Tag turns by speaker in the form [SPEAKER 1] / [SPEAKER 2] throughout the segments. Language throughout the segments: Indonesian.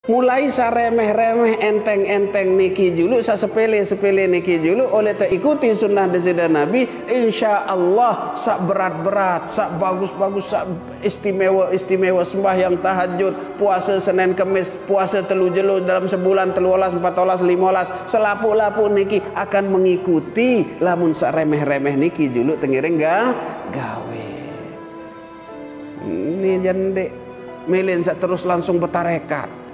[SPEAKER 1] Mulai sa remeh-remeh enteng-enteng niki julu, sa sepele-sepele niki julu, oleh tak ikuti sunnah desida Nabi, insya Allah sak berat-berat, sak bagus-bagus, sak istimewa-istimewa sembahyang tahajud, puasa Senin Kemis, puasa telu jelo dalam sebulan 13, 14, 15, selapu-lapu niki akan mengikuti. Lamun sak remeh-remeh niki julu tengiring gawe. Ini jande melin sak terus langsung bertarekat.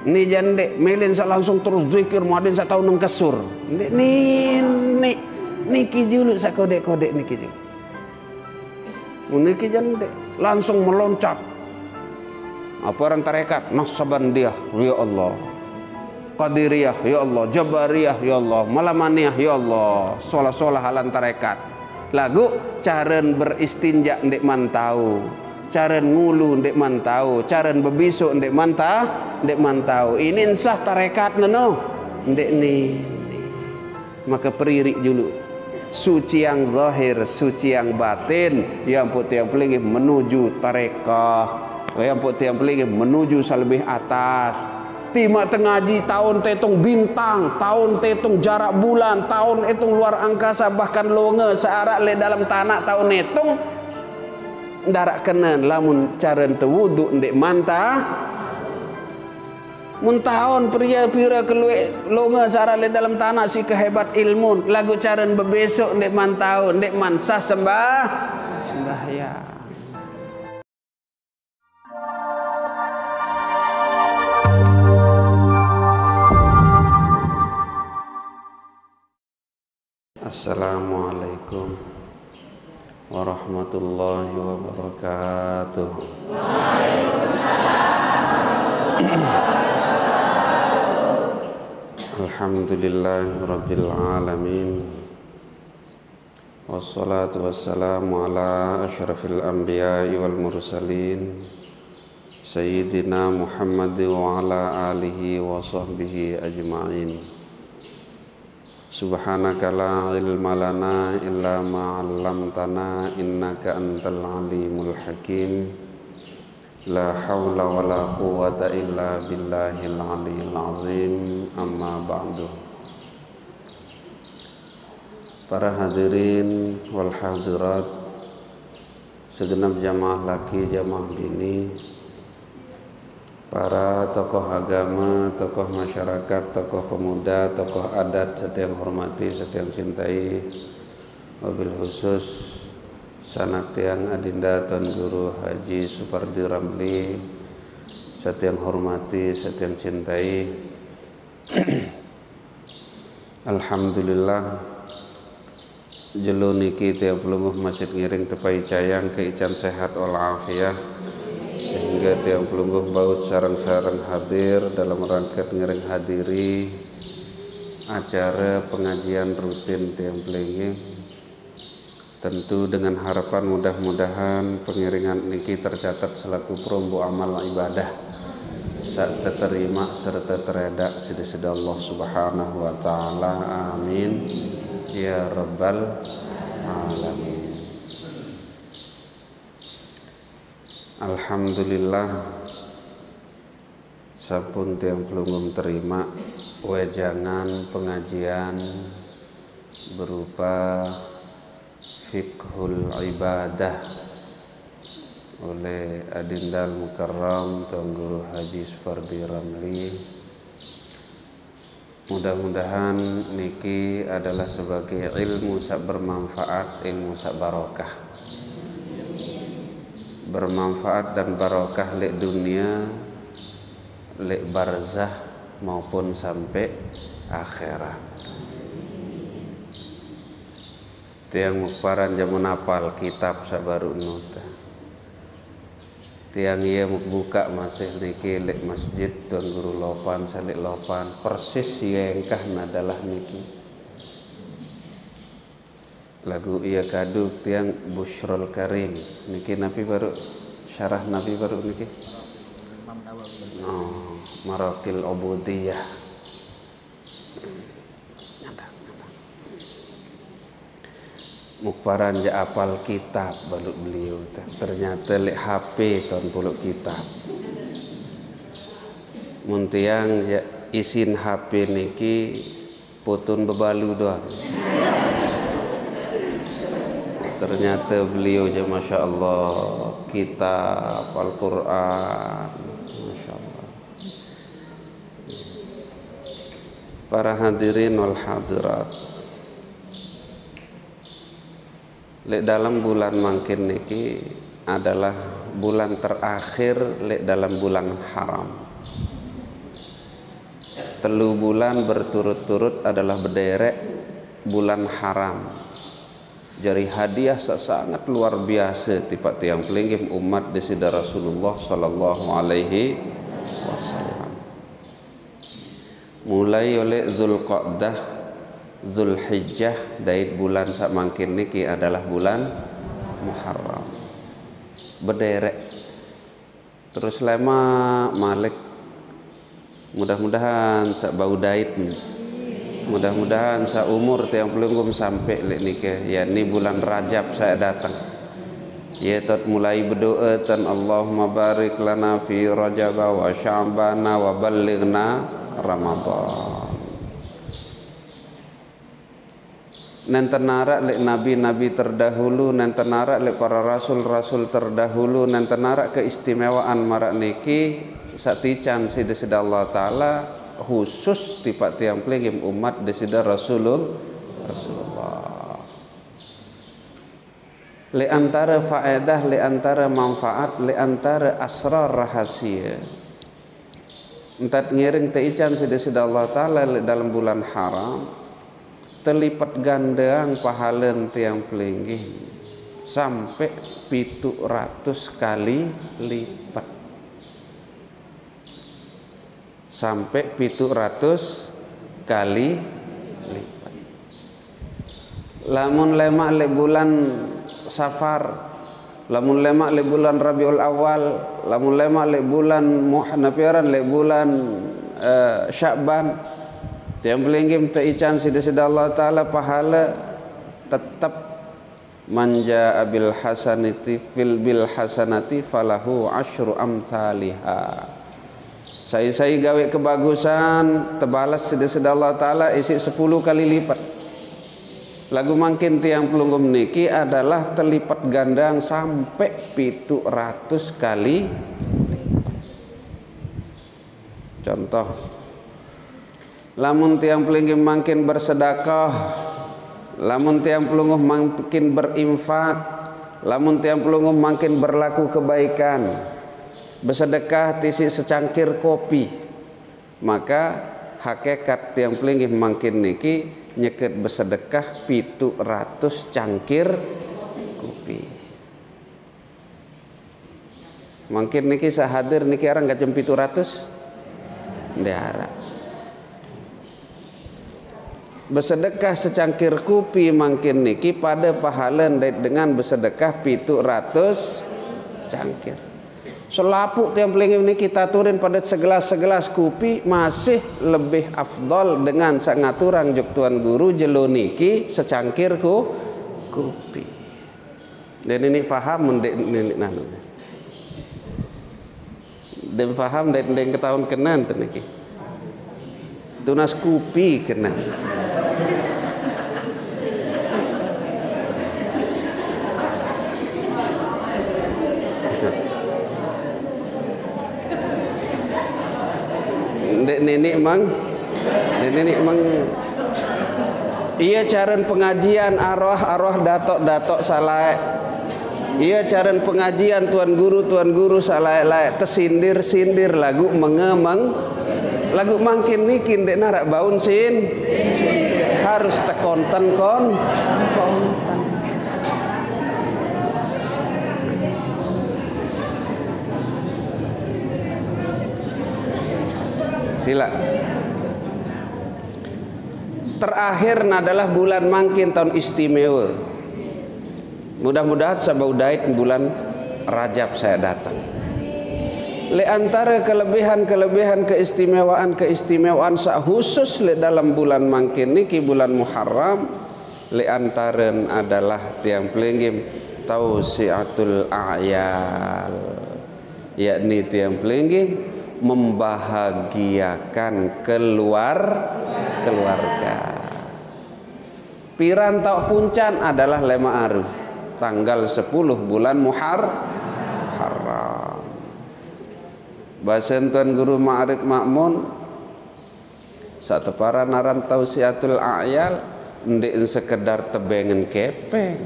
[SPEAKER 1] Ni jande melin sa langsung terus zikir muadin sa tahu nang kesur. Niki julu sa kode-kode niki julu. Niki jande langsung meloncat. Apa orang tarekat? Naqsabandiyah ya Allah. Qadiriyah ya Allah, Jabariyah ya Allah, Malamaniyah ya Allah. Solah-solah halan tarekat. Lagu caren beristinja ndek mantau. Caren ngulu ndek mantau, caren bebisu ndek mantau. Ini insah tarekat neno ndek ni. Maka peririk dulu. Suci yang zahir, suci yang batin, yang putih yang pelingin menuju tarekah, yang putih yang pelingin menuju salebih atas. Tima tengaji tahun tetung bintang, tahun tetung jarak bulan, tahun etung luar angkasa, bahkan longe searak le dalam tanah tahun etung darak kenen lamun caren tewudu ndek mantah muntahon pria-pria keluwe longa sara le dalam tanah si kehebat ilmu lagu caren bebesok ndek mantahon ndek mansah sembahyang. Assalamualaikum warahmatullahi wabarakatuh. Alhamdulillahirabbil alamin. Wassalatu wassalamu ala asyrafil anbiya'i wal mursalin sayyidina Muhammad wa ala alihi wa sahbihi ajma'in. Subhanaka la ilma lana illa ma 'allamtana innaka antal alimul hakim. La haula wala quwwata illa billahil aliyil azim. Amma ba'du. Para hadirin wal hadirat, segenap jamaah laki jamaah bini, para tokoh agama, tokoh masyarakat, tokoh pemuda, tokoh adat, saya yang hormati, saya yang cintai, wabil khusus sanak tiang adinda Tuan Guru Haji Supardi Ramli, saya yang hormati, saya yang cintai. Alhamdulillah jelo niki tiap pelunguh masjid ngiring tepai cayang keican sehat walafiat, sehingga tiang pelungguh baut sarang-sarang hadir dalam rangka ngiring hadiri acara pengajian rutin tiang pelingin. Tentu dengan harapan mudah-mudahan pengiringan niki tercatat selaku perombo amal ibadah saat terima serta teredak sida-sida Allah Subhanahu wa taala. Amin ya rabbal alamin. Alhamdulillah sampun tiang pelunggum terima wejangan pengajian berupa fiqhul ibadah oleh Adindal Mukarram Tuan Guru Haji Supardi Ramli. Mudah-mudahan niki adalah sebagai ilmu sak bermanfaat, ilmu sak barokah, bermanfaat dan barokah lek dunia, lek barzah maupun sampai akhirat. Tiang mukparan jamun apal kitab sabaru nuta. Tiang ia buka masih niki lek masjid Tuan Guru lopan salik lopan persis yengkah nadalah niki. Lagu ia kaduk tiang Bushrul Karim niki Nabi baru syarah Nabi baru niki. Oh, Marakil Ubudiyah. Mukparan ja apal kitab balut beliau ternyata lek HP ton puluk kitab. Muntiang ya isin HP niki putun bebalu doang. Ternyata beliau aja Masya Allah kitab Al-Quran, Masya Allah. Para hadirin wal hadirat, lek dalam bulan mangkin niki adalah bulan terakhir lek dalam bulan haram. Telu bulan berturut-turut adalah bederek bulan haram. Jadi hadiah sangat luar biasa tipak tiang pelinggih umat desida Rasulullah sallallahu alaihi wasallam. Mulai oleh Dzulqa'dah, Dzulhijjah, dait bulan sak mangkin niki adalah bulan Muharram. Bederek terus lama Malik, mudah-mudahan sak bau dait, mudah-mudahan sak umur tiang pelunggum sampai lek nikah ya ni bulan Rajab saya datang ya tot mulai berdoa tan Allahumma barik lana fi Rajab wa Sya'bana wa ballighna Ramadan. Nanti narak lek nabi-nabi terdahulu, nanti narak lek para rasul-rasul terdahulu, nanti narak keistimewaan marak niki satican sida-sida Allah Ta'ala khusus tipak tiang pelinggih umat desida Rasulullah. Le antara faedah, le antara manfaat, le antara asrar rahasia entat ngiring teican sida-sida Allah Ta'ala dalam bulan haram terlipat gandaang pahalen tiang pelinggih sampai 700 kali lipat, sampai 700 kali lipat. Lamun lemak le bulan Safar, lamun lemak le bulan Rabiul Awal, lamun lemak le bulan Muharram, le bulan Sya'ban, tiang pelinggih teican sida-sida Allah Ta'ala pahala tetap manja bil hasanati bil hasanati falahu asyru amthaliha. Saya gawe kebagusan terbalas sida-sida Allah Ta'ala isi 10 kali lipat. Lagu mangkin tiang pelunggum niki adalah terlipat gandang sampai 700 kali lipat. Contoh, lamun tiang pelunggum mangkin bersedekah, lamun tiang pelunggum mangkin berinfak, lamun tiang pelunggum mangkin berlaku kebaikan, bersedekah tisi secangkir kopi, maka hakikat tiang pelinggih mangkin niki nyeket bersedekah 700 cangkir kopi. Mangkin niki sahadir niki orang gak jem 700 ndara. Bersedekah secangkir kopi mangkin niki pada pahala dengan bersedekah 700 cangkir. Selapuk tiang pelinggih ini kita turin pada segelas-segelas kopi masih lebih afdol dengan sangaturang juk tuan guru jelo niki secangkir kopi. Dan ini faham mendek nenek nanu. Dan faham dan ketahuan kenan niki. Tunas kopi kenan. Nenek mang iya caran pengajian arwah datok salai, iya caran pengajian tuan guru salai tersindir lagu mengemang lagu mangkin nikin dek narak baun harus tekonten konten. Sila. Terakhir adalah bulan mangkin tahun istimewa. Mudah-mudahan sabau dait bulan Rajab saya datang. Le antara kelebihan keistimewaan khusus le dalam bulan mangkin niki bulan Muharram, le antara adalah tiang pelinggih tausiatul a'yal, yakni tiang pelinggih membahagiakan keluarga. Pirantau puncan adalah lema aru tanggal 10 bulan Muharram. Bahasa Tuan Guru Ma'arif Makmun satu para naran tausiatul a'yal ndek sekedar tebengen kepeng,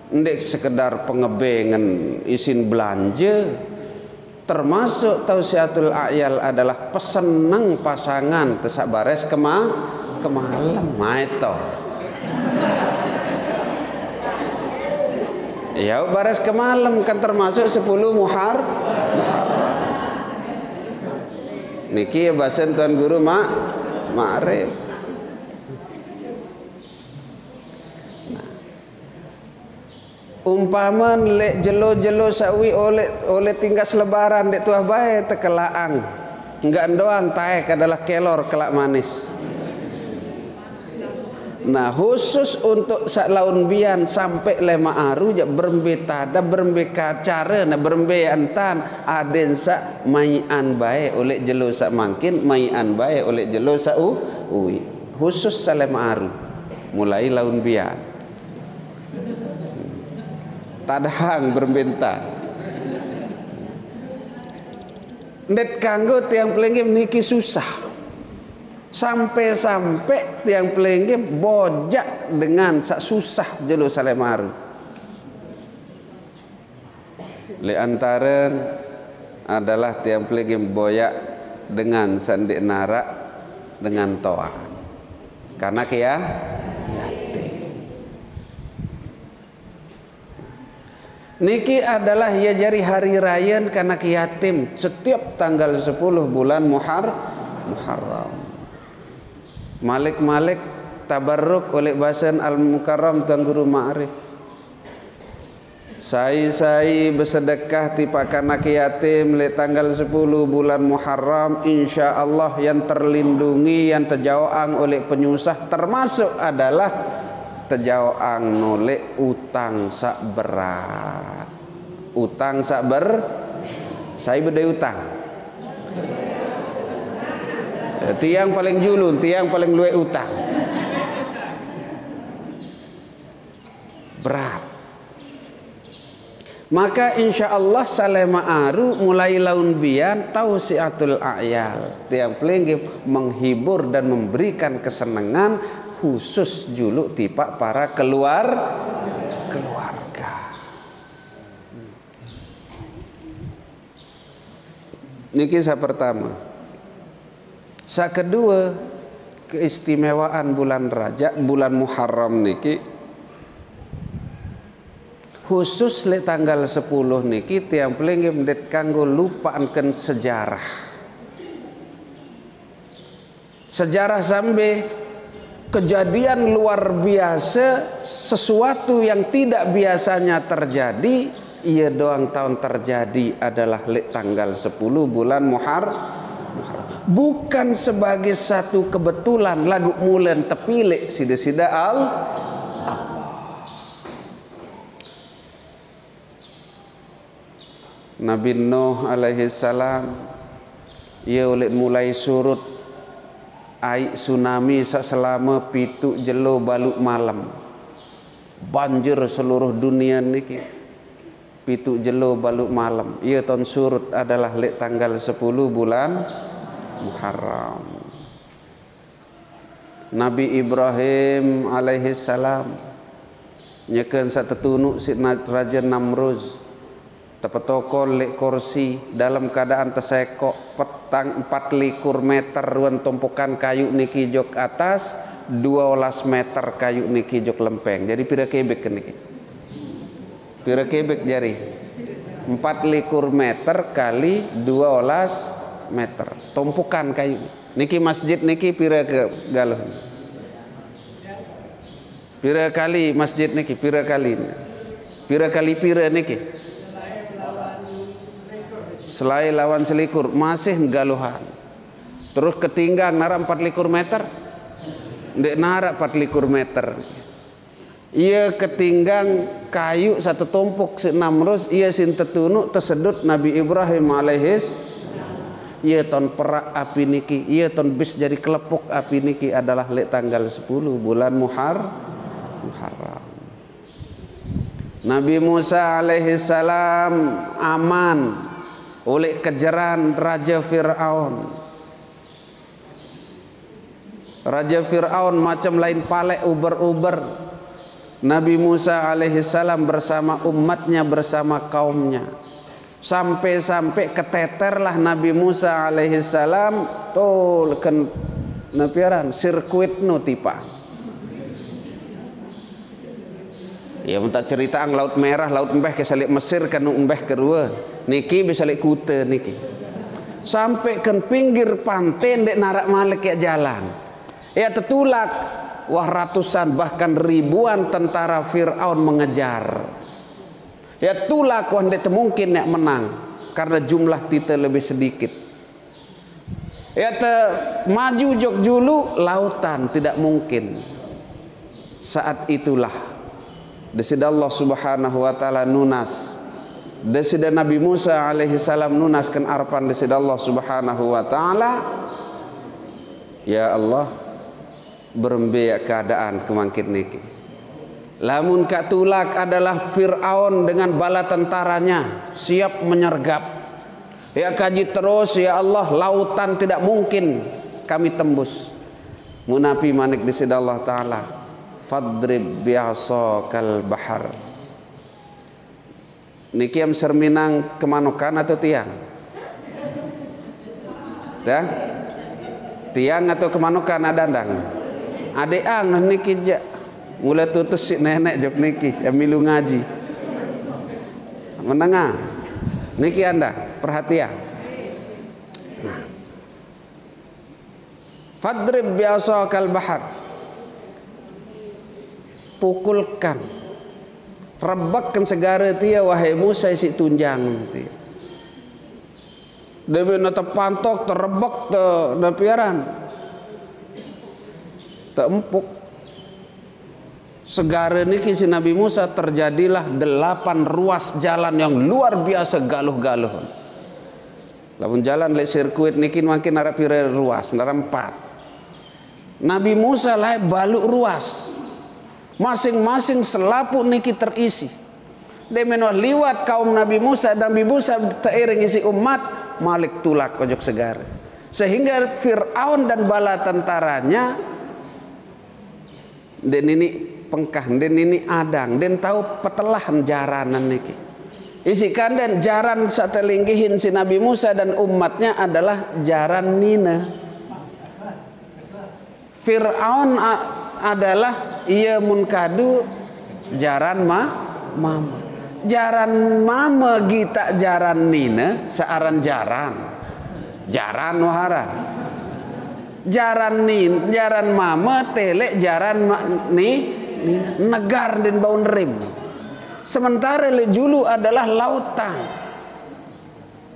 [SPEAKER 1] ndek sekedar pengebengen isin belanja, termasuk tausiatul a'yal adalah pesenang pasangan tesak bares kemalam maito. Ya bares kemalam kan termasuk 10 Muharram. Niki bahasa Tuan Guru Ma'arif. Umpaman lek jelo-jelo sawi oleh tinggas lebaran dek tuah bae tekelaang. Enggak doang taek adalah kelor kelak manis. Nah khusus untuk sak laun bian sampai lema aru jak berembe tada berembe kacara na berembe antan aden sak maian bae oleh jelo sak mangkin maian bae oleh jelo sak ui khusus sa lema aru mulai laun bian tadahang berbenta ndet kanggo tiang pelengge niki susah. Sampai tiang pelengge bojak dengan sak susah jelo salemaru. Le antaren adalah tiang pelengge boyak dengan sandik narak dengan toa. Karena kia yatim. Niki adalah ya jari hari raya karena yatim setiap tanggal 10 bulan Muharram. Malik tabarruk oleh bahasan Al-Mukarram Tuan Guru Ma'arif. Sai bersedekah tipakan anak yatim le tanggal 10 bulan Muharram, insya Allah yang terlindungi yang terjauang oleh penyusah termasuk adalah terjauang nolek utang sak berat. Utang sak saya berdaya utang. Tiang paling julun, tiang paling luwe utang. Berat. Maka insya Allah salema aru mulai laun bian tausiatul a'yal. Tiang pelengge menghibur dan memberikan kesenangan khusus juluk tipak para keluarga. Niki sa pertama. Sa kedua, keistimewaan bulan Rajab, bulan Muharram niki khusus le tanggal 10 niki tiang pelengge mendet kanggo lupaanken sejarah. Sejarah sampai kejadian luar biasa, sesuatu yang tidak biasanya terjadi, ia doang tahun terjadi adalah le tanggal 10 bulan Muharram. Bukan sebagai satu kebetulan lagu mulen tepilek sida-sida Allah. Nabi Nuh alaihi salam ia oleh mulai surut air tsunami selama pitu jelo baluk malam. Banjir seluruh dunia niki. Pitu jelo baluk malam. Ia tahun surut adalah le tanggal 10 bulan Muharram. Nabi Ibrahim alaihi salam nyekeun satetunuk si Raja Namruz tepetokol lek kursi dalam keadaan tersekok petang 24 meter ruan tumpukan kayu niki jok atas 12 meter kayu niki jok lempeng. Jadi pira kebek niki? Pira kebek jari? 24 meter kali 12 meter tumpukan kayu niki masjid niki pira ke galuh pira kali masjid niki pira kali pira niki selain lawan selikur masih galuhan terus ketinggang nara 24 meter ndek nara 24 meter ia ketinggang kayu satu tumpuk si Namruz ia sin tetunuk tersedut Nabi Ibrahim alaihis ia ton perak api niki, ia ton bis jadi kelepuk api niki adalah lek tanggal 10 bulan Muharram. Nabi Musa alaihi salam aman oleh kejaran Raja Fir'aun. Raja Fir'aun macam lain palek uber-uber. Nabi Musa alaihi salam bersama umatnya, bersama kaumnya. Sampai-sampai keteterlah Nabi Musa alaihi salam tol ken napiaran sirkuit no tipa. Ya minta cerita ang Laut Merah, Laut Mbeh ke salik Mesir kan Mbeh kedua. Niki bisa salik Kute niki. Sampai ke pinggir pantai ndek narak malik ya jalan. Ya tetulak wah ratusan bahkan ribuan tentara Fir'aun mengejar. Ya tulak wah ndek mungkin nek menang karena jumlah kita lebih sedikit. Ya te maju jog julu lautan tidak mungkin. Saat itulah desida Allah Subhanahu wa taala nunas, desida Nabi Musa alaihi salam nunaskan arpan desida Allah Subhanahu wa taala. Ya Allah, berembek keadaan kemangkit niki. Lamun kak tulak adalah Fir'aun dengan bala tentaranya siap menyergap. Ya kaji terus ya Allah, lautan tidak mungkin kami tembus. Munafi manik desida Allah taala. Fadrib bi'asakal bahar. Niki am serminang kemanukan atau tiang? Ya? Tiang atau kemanukan adandang? Ade ang niki ja. Mulai tutus si nenek jok niki yang milu ngaji. Menengah. Niki Anda perhatian. Nah. Fadrib bi'asakal bahar. Pukulkan, rebakkan segara tia wahai Musa isi tunjang tia. Demi nata pantok terebak te napiaran, teempuk. Segara niki si Nabi Musa terjadilah 8 ruas jalan yang luar biasa galuh-galuh. Lamun jalan le sirkuit niki makin arah pira ruas, nara 4. Nabi Musa lah baluk ruas. Masing-masing selaput niki terisi. Demenor liwat kaum Nabi Musa dan Nabi Musa teiring isi umat malik tulak kojok segar. Sehingga Fir'aun dan bala tentaranya den ini pengkah, den ini adang, den tahu petelahan jaranan niki. Isi kandan jaran satelinggihin si Nabi Musa dan umatnya adalah jaran nina. Fir'aun adalah ia munkadu jaran mama. Jaran mama gita jaran nina searan jaran waharan. Jaran mama telek jaran nina negar dan baun rim. Sementara le julu adalah lautan.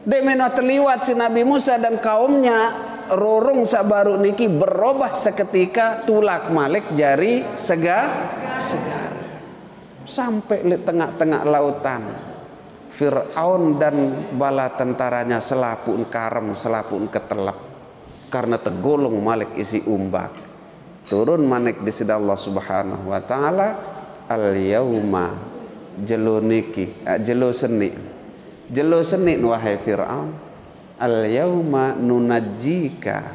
[SPEAKER 1] Dek mena terliwat si Nabi Musa dan kaumnya. Rorong sabaru niki berubah seketika tulak malik jari segar sampai di tengah-tengah lautan. Fir'aun dan bala tentaranya selapun karem selapun ketelap karena tegolong malik isi umbak. Turun manik di sida Allah Subhanahu wa taala al yauma jelo niki jelo seni wahai Fir'aun. Al yauma nunajjika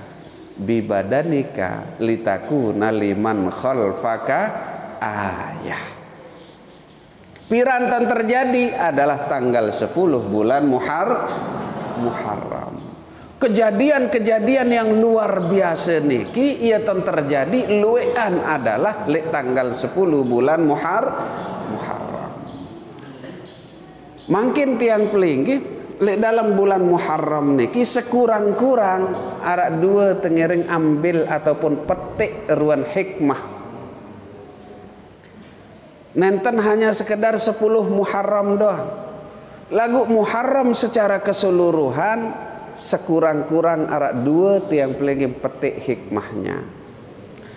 [SPEAKER 1] bibadanika litakuna liman khalfaka ayah. Pirantan terjadi adalah tanggal 10 bulan Muharram. Kejadian-kejadian yang luar biasa niki ia terjadi luwean adalah tanggal 10 bulan Muharram. Makin tiang pelinggih dalam bulan Muharram niki sekurang-kurang arak 2 tengering ambil ataupun petik ruan hikmah. Nenten hanya sekedar 10 Muharram doang. Lagu Muharram secara keseluruhan sekurang-kurang arak 2 tiang pelagi petik hikmahnya.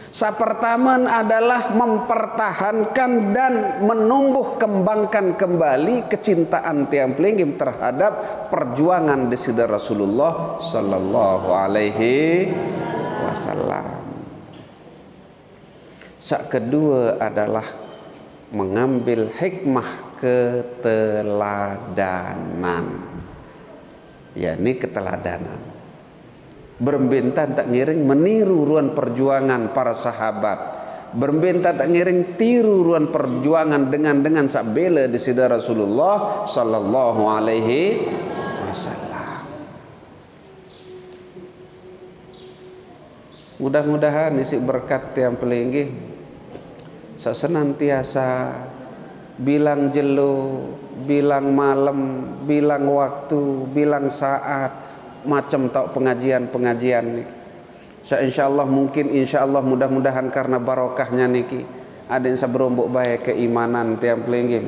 [SPEAKER 1] Sapertaman adalah mempertahankan dan menumbuh kembangkan kembali kecintaan tiang pelinggih terhadap perjuangan desida Rasulullah sallallahu alaihi wasallam. Sak kedua adalah mengambil hikmah keteladanan. Yakni keteladanan. Berbentan tak ngiring meniru ruan perjuangan para sahabat. Berbentan tak ngiring tiru ruan perjuangan dengan sak bela desida Rasulullah sallallahu alaihi wasallam. Mudah-mudahan isi berkat tiang pelinggih sak senantiasa bilang jelo, bilang malam, bilang waktu, bilang saat, macam tau pengajian-pengajian nih. Insyaallah mungkin insyaallah mudah-mudahan karena barokahnya niki ada yang berombok baik keimanan tiang pelinggih,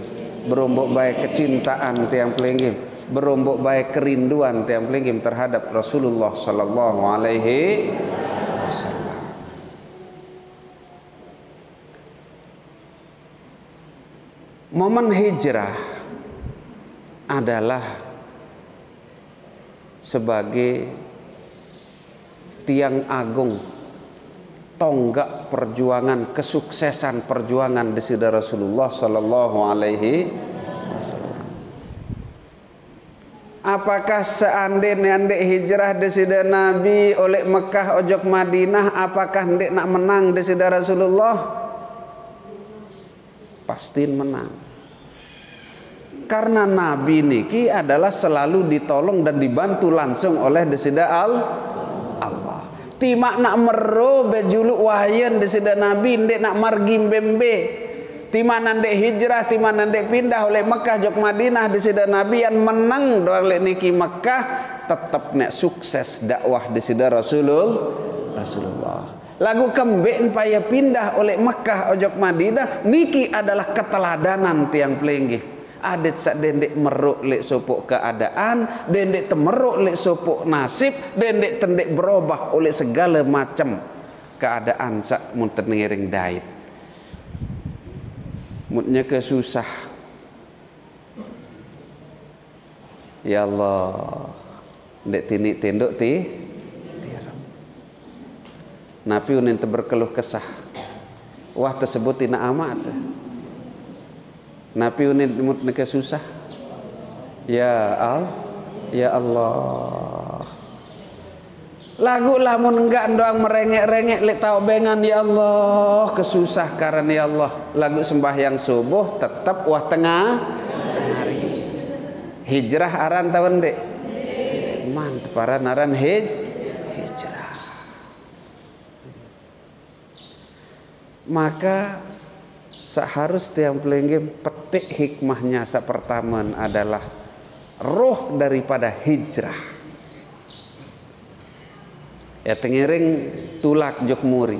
[SPEAKER 1] berombok baik kecintaan tiang pelinggih, berombok baik kerinduan tiang pelinggih terhadap Rasulullah sallallahu alaihi wasallam. Momen hijrah adalah sebagai tiang agung, tonggak perjuangan, kesuksesan perjuangan desida Rasulullah sallallahu alaihi wasallam. Apakah seandainya ndek hijrah desida Nabi oleh Mekah ojok Madinah, apakah ndek nak menang desida Rasulullah? Pasti menang. Karena Nabi niki adalah selalu ditolong dan dibantu langsung oleh desida Allah. Timak nak meru bejuluk wahyan desida Nabi ndek nak margim bembe. Timak ndek hijrah, timak ndek pindah oleh Mekah jok Madinah desida Nabi yang menang doang lek niki Mekah tetap nek sukses dakwah desida Rasulullah. Lagu kembek paya pindah oleh Mekah ojok Madinah niki adalah keteladanan tiang pelinggih. Adet sak dendek meruk lek sopok keadaan, dendek temeruk lek sopok nasib, dendek tendek berubah oleh segala macam keadaan sak munten ngiring dait. Mutnya kesusah. Ya Allah, dek tinik tenduk tiram. Nabi unin berkeluh kesah. Wah tersebut tina amat. Nabi unit mutneka susah. Ya Allah. Lagu lamun enggak doang merengek-rengek lek tau bengan ya Allah kesusah karena ya Allah. Lagu sembahyang subuh tetap wah tengah hari. Hijrah aran tahun dek. Mantap aran hijrah. Maka seharus tiang pelinggih petik hikmahnya pertama adalah roh daripada hijrah. Ya tengiring tulak jok muri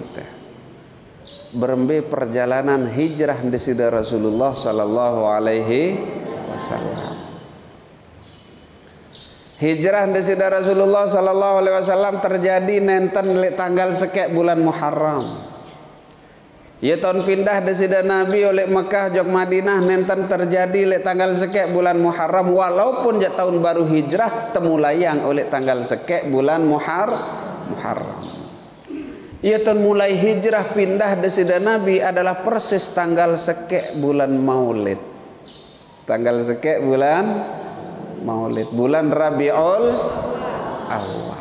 [SPEAKER 1] berembe perjalanan hijrah desida Rasulullah sallallahu alaihi wasallam. Hijrah desida Rasulullah sallallahu alaihi wasallam terjadi nenten tanggal sekek bulan Muharram. Ya tahun pindah desida Nabi oleh Mekah jok Madinah nenten terjadi le tanggal sekek bulan Muharram walaupun jak tahun baru hijrah temulayang oleh tanggal sekek bulan Muharram. Ya tahun mulai hijrah pindah desida Nabi adalah persis tanggal sekek bulan Maulid. Tanggal sekek bulan Maulid, bulan Rabiul Awal.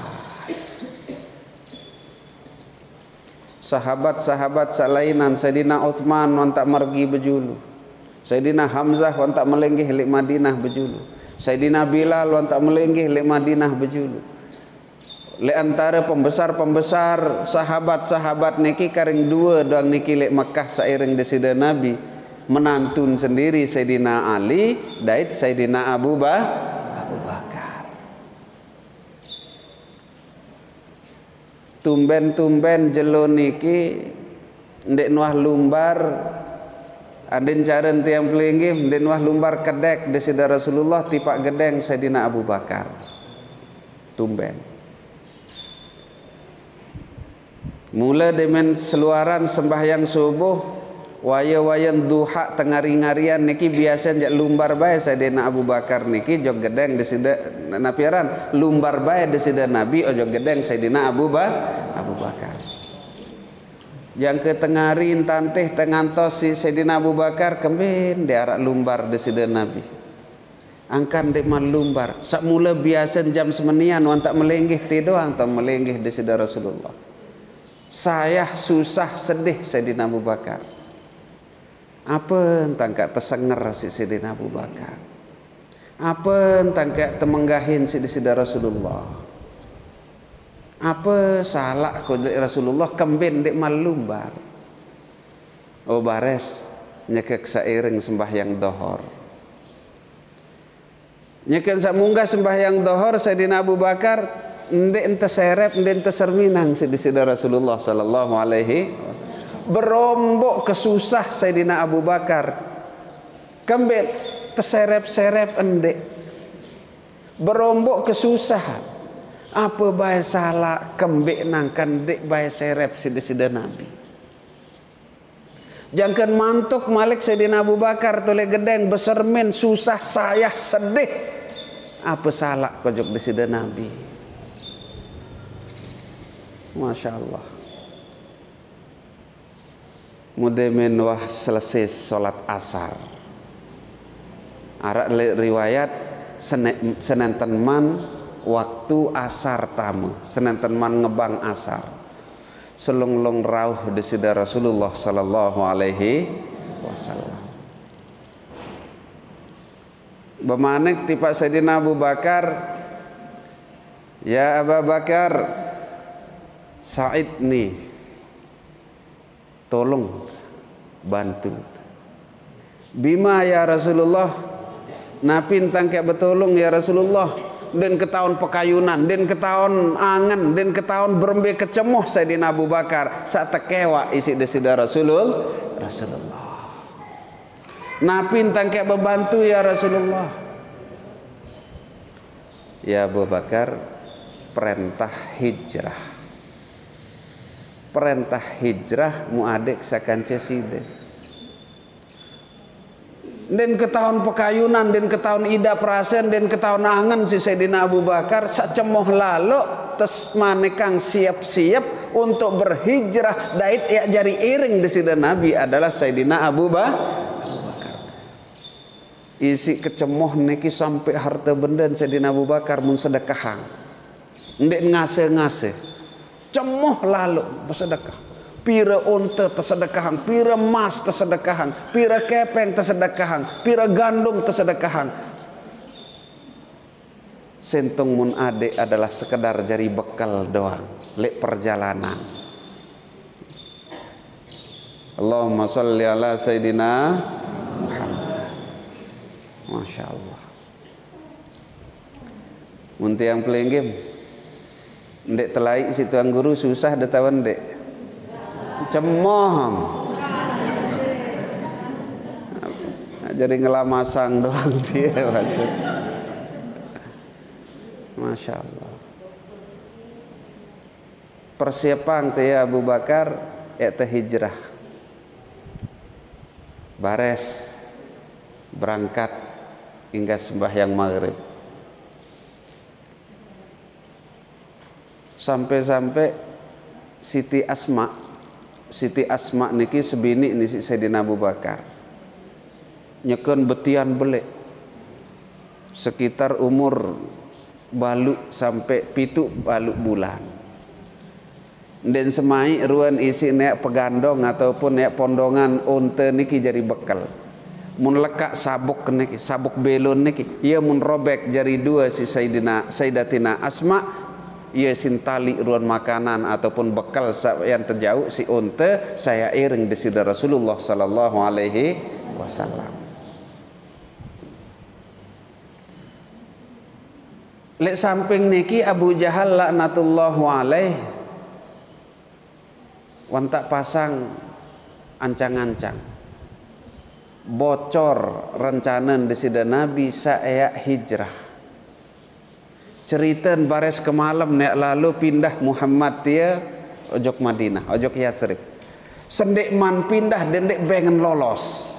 [SPEAKER 1] Sahabat-sahabat salainan Sayyidina Uthman wantak mergi bejulu, Sayyidina Hamzah wantak melenggih lek Madinah bejulu, Sayyidina Bilal wantak melenggih lek Madinah bejulu. Le antara pembesar-pembesar sahabat-sahabat niki karing dua doang niki lek Mekah sairing desida Nabi, menantun sendiri Sayyidina Ali dait Sayyidina Abu Bakar. Tumben-tumben jelo niki ndek nuah lumbar aden caren tiang pelinggih ndek nuah lumbar kedek desida Rasulullah tipak gedeng Sayyidina Abu Bakar. Tumben. Mula dengan seluaran sembahyang subuh, waya-wayan duha tengari-ngarian niki biasa jak lumbar bae Sayyidina Abu Bakar niki jog gedeng di sida napiaran lumbar bae di sida Nabi ojo gedeng Sayyidina Abu Bakar. Yang ke tengarin tanteh tengantos si Sayyidina Abu Bakar kembin diarak lumbar di sida Nabi. Angkan dek mal lumbar. Sak mula biasa jam semenian wan tak melenggih ti doang tak melenggih di sida Rasulullah. Saya susah sedih Sayyidina Abu Bakar. Apa tangkak tersenger si Sayyidina Abu Bakar. Apa tangkak temenggahin si sida Rasulullah. Apa salah ko Rasulullah kembin dek mal lumbar. Oh bares nyekek sairing sembahyang dohor. Nyekek sak munggah sembahyang dohor Sayyidina Abu Bakar ndek ente serep ndek ente serminang si sida Rasulullah sallallahu alaihi berombok kesusah Sayyidina Abu Bakar kembali terserep-serep endek berombok kesusahan apa bae salah kembali nangkan dek bae serep sida Nabi jangkan mantuk malik Sayyidina Abu Bakar tole gedeng besermin susah saya sedih apa salah kojok di sida Nabi. Masya Allah. Mudemen wah selesai sholat asar. Arak riwayat senenten man waktu asar tamu, senenten man ngebang asar. Selong-long rauh di sida Rasulullah sallallahu alaihi wasallam. Bemanek tipak Sayyidina Abu Bakar, ya Abu Bakar, Sa'id nih, tolong bantu. Bima ya Rasulullah, napin tangkek betolong ya Rasulullah. Den ketahuan pekayunan, den ketahuan angan, den ketahuan berembe kecemoh Sayyidina Abu Bakar. Saat tekewa isi desida Rasulullah. Napin tangkek membantu ya Rasulullah. Ya Abu Bakar, perintah hijrah. Perintah hijrah muadek sakance side. Den ketahun pekayunan, den ketahun ida prasen, den ketahun angen si Sayyidina Abu Bakar sacemoh lalu tes manekang siap-siap untuk berhijrah dait ya jari iring di sida Nabi adalah Sayyidina Abu Bakar. Isi kecemoh niki sampai harta benda Sayyidina Abu Bakar mun sedekahang. Ndek ngase-ngase. Cemoh lalu bersedekah. Pira unta tersedekahan, pira emas tersedekahan, pira kepeng tersedekahan, pira gandum tersedekahan. Sentung mun ade adalah sekedar jari bekal doang, lek perjalanan. Allahumma sholli ala Sayyidina Muhammad. Masya Allah. Munti yang pelenggem, ndek telai situ guru susah detawan ndek. Cemoh. Jadi ngelamasang doang dia maksud. Masya Allah. Persiapan teh Abu Bakar eta hijrah. Bares berangkat hingga sembahyang maghrib. Sampai-sampai Siti Asma niki sebini ni Sayyidina Abu Bakar. Nyeken betian belek. Sekitar umur balu sampai pitu balu bulan. Dan semai ruan isi nek pegandong ataupun nek pondongan unta niki jadi bekal. Mun lekak sabuk niki, sabuk belon niki, ia mun robek jari dua si Sayyidatina Asma. Ia sintali ruan makanan ataupun bekal yang terjauh si unta saya iring di sida Rasulullah sallallahu alaihi wasallam. Lek samping niki Abu Jahal laknatullahu alaih wantak pasang ancang-ancang bocor rencana di sida Nabi saya hijrah. Ceritan bares kemalam nek lalu pindah Muhammad dia ojok Madinah, ojok Yathrib. Sendek man pindah dendek bengen lolos.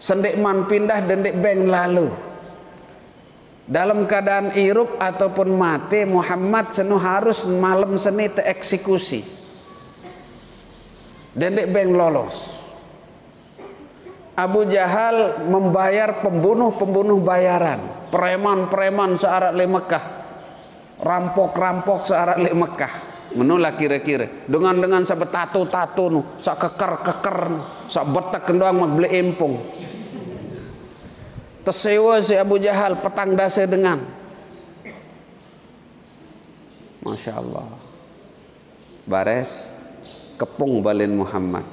[SPEAKER 1] Sendek man pindah dendek beng lalu. Dalam keadaan irup ataupun mati, Muhammad senu harus malam seni tereksekusi. Dendek beng lolos. Abu Jahal membayar pembunuh-pembunuh bayaran, preman-preman searak le Mekah, rampok-rampok searak le Mekah. Menulah kira-kira dengan sabetatu-tatu nu, sak keker-keker, sak betek kendoang mak beli empung. Tersewa si Abu Jahal petang dase dengan. Masya Allah. Bares kepung balin Muhammad.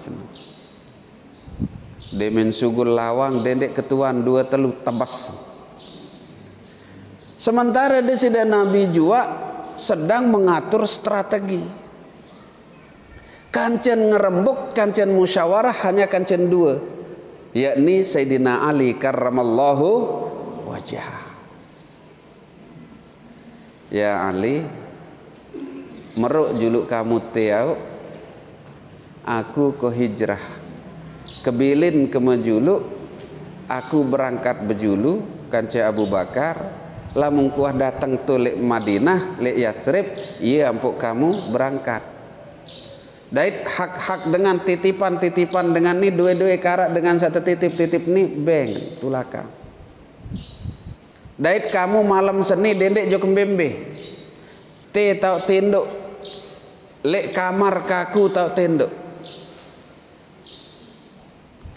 [SPEAKER 1] Demen sugul lawang dendek ketuan dua telu tebas. Sementara di sida Nabi jua sedang mengatur strategi. Kancen ngerembuk, kancen musyawarah hanya kancen dua, yakni Sayyidina Ali karramallahu wajah. Ya Ali, meruk juluk kamu tiau, aku ke hijrah, kebilin ke majuluk, aku berangkat bejulu, kance Abu Bakar, lamun kuah datang tu lek Madinah, lek Yathrib, iya ampuk kamu berangkat. Dait hak-hak dengan titipan-titipan dengan ni dua-dua karak dengan satu titip-titip ni beng tulaka. Dait kamu malam seni dendek jo kembembe. Te tau tinduk. Lek kamar kaku tau tinduk.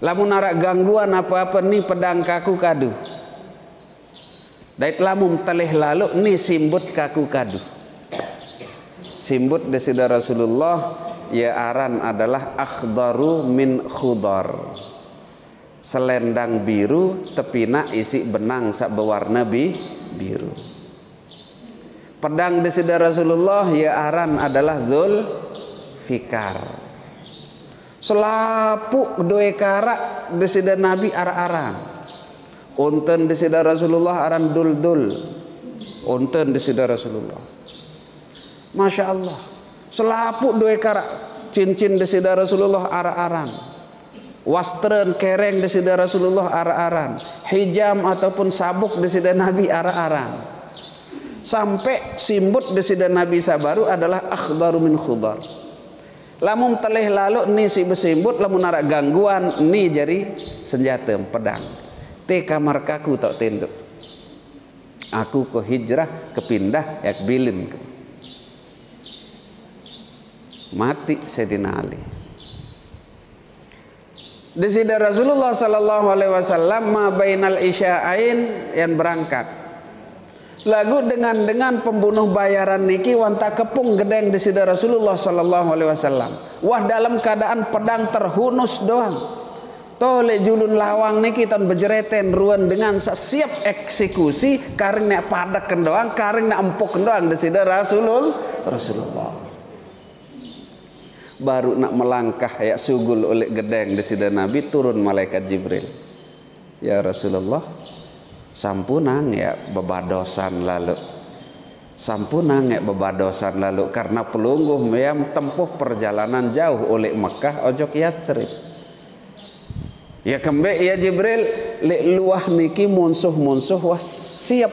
[SPEAKER 1] Lamun narak gangguan apa-apa ni pedang kaku kadu. Dait lamun teleh lalu ni simbut kaku kadu. Simbut desida Rasulullah ya aran adalah akhdaru min khudar. Selendang biru tepina isi benang sak berwarna biru. Pedang desida Rasulullah ya aran adalah Zulfikar. Selapuk dua karak desida Nabi ara-aran. Unten desida Rasulullah aran dul-dul. Unten desida Rasulullah. Masya Allah. Selapuk dua karak cincin desida Rasulullah ara-aran. Wastren kereng desida Rasulullah ara-aran. Hijam ataupun sabuk desida Nabi ara-aran. Sampai simbut desida Nabi sabaru adalah akhdaru min khudar. Lamun teleh lalu ni si besimbut, lamun narak gangguan ni jari senjata pedang. Te kamar kaku tak tenduk. Aku ke hijrah kepindah yak bilin ke. Mati Sayyidina Ali. Di sida Rasulullah sallallahu alaihi wasallam ma bainal isya'ain yang berangkat. Lagu dengan pembunuh bayaran niki wanta kepung gedeng di sida Rasulullah sallallahu alaihi wasallam. Wah dalam keadaan pedang terhunus doang. Tole julun lawang niki tan bejereten ruan dengan siap eksekusi karing nek padak kendoang karing nek empuk kendoang di sida Rasulullah. Baru nak melangkah ya sugul oleh gedeng di sida Nabi turun malaikat Jibril. Ya Rasulullah, sampunang ya bebadosan lalu. Sampunang ya bebadosan lalu karena pelungguh yang tempuh perjalanan jauh oleh Mekah ojok Yathrib. Ya kembe ya Jibril lek luah niki munsuh-munsuh was siap.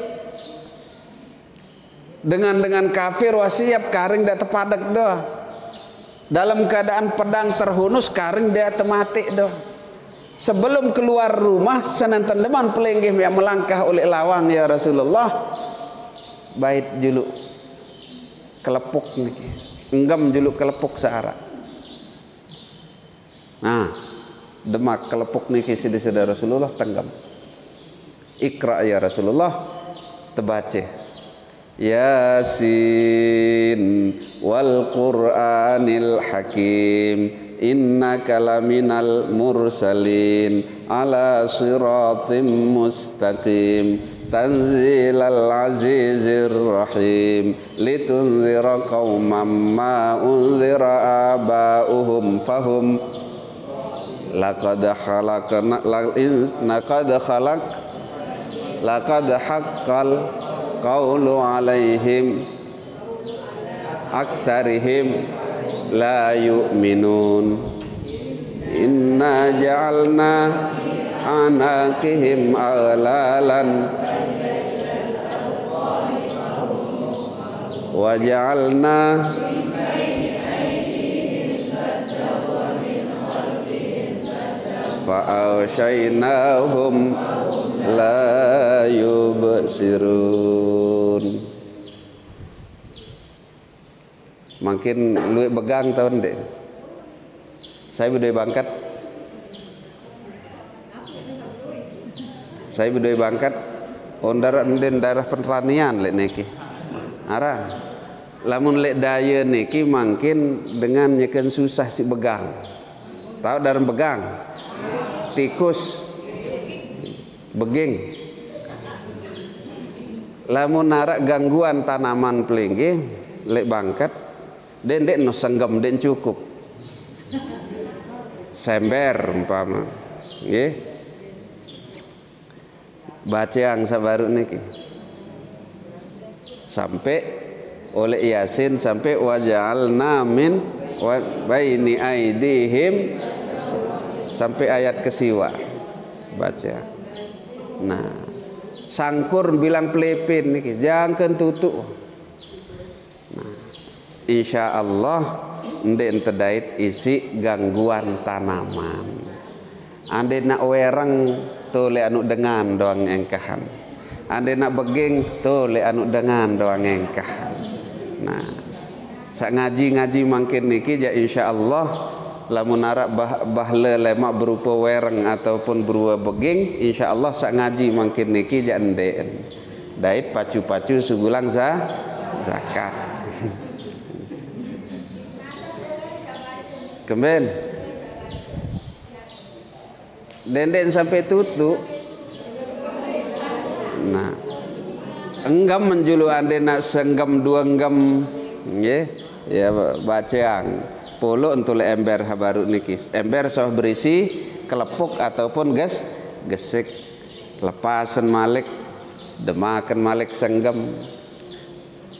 [SPEAKER 1] Dengan kafir was siap karing dak tepadak doa. Dalam keadaan pedang terhunus karing dia temati doh. Sebelum keluar rumah senanten leman pelenggih yang melangkah oleh lawang ya Rasulullah. Bait juluk kelepuk niki. Enggam juluk kelepuk searah. Nah, demak kelepuk niki sida Rasulullah tenggam. Ikra ya Rasulullah tebace. Yasin wal Qur'anil Hakim innaka laminal mursalin ala siratim mustaqim tanzilal azizir rahim litunzira qauman ma unzira aba'uhum fahum laqad haqqal qawlu alaihim aktsarihim la yu'minun. Inna ja'alna anaqihim aghlalan wa ja'alna fa'aushaynahum la yubsirun. Makin luwih begang tahun dek. Saya bedoi bangkat. Saya bedoi bangkat. Ondar enden daerah pertanian lek niki. Arang. Lamun lek daya niki makin dengan nyeken susah si begang. Tahu dalam begang? Tikus, beging. Lamun narak gangguan tanaman pelinggi lek bangkat den no senggem den cukup sember umpama nggih baceang sabaru niki sampai oleh Yasin sampai waja'alna min baini aidihim sampai ayat kesiwa baca. Nah, sangkur bilang pelepin niki jangan tutup. Nah, insya Allah ndek tedait isi gangguan tanaman. Ande nak wereng tu le anu dengan doang engkahan. Ande nak beging tu le anu dengan doang engkahan. Nah, sak ngaji makin niki ja insya Allah lamun arak bahle lemak berupa wereng ataupun berupa beging insya Allah sak ngaji makin niki ja ndeen. Dait pacu-pacu sugulang zakat. Kemudian denden sampai tutup. Nah, enggam menjulu ande nak senggam dua enggam nggih ya baceang polo untuk ember habaru niki ember sah berisi kelepuk ataupun gesik lepasan malik demakan malik senggam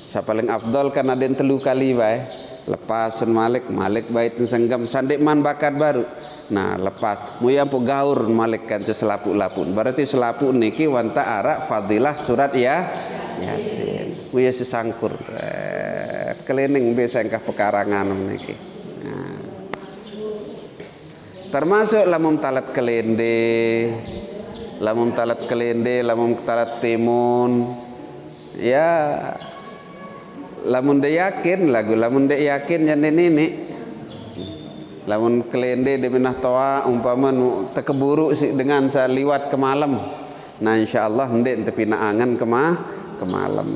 [SPEAKER 1] sapaling afdol kan ada telu kali bae lepasan malik bait senggam sandik man bakat baru. Nah lepas muya pu gaur malik kan seselapuk-lapuk berarti selapuk niki wanta arak fadilah surat ya Yasin muya sesangkur kelining biasa engkah pekarangan niki. Nah. Termasuk lamun talat kelende lamun talat timun ya lamun de yakin lamun de yakin jan ini lamun kelende de minah toa umpama tekeburu dengan saliwat ke malam. Nah insyaallah ndek tepi naangan ke malam.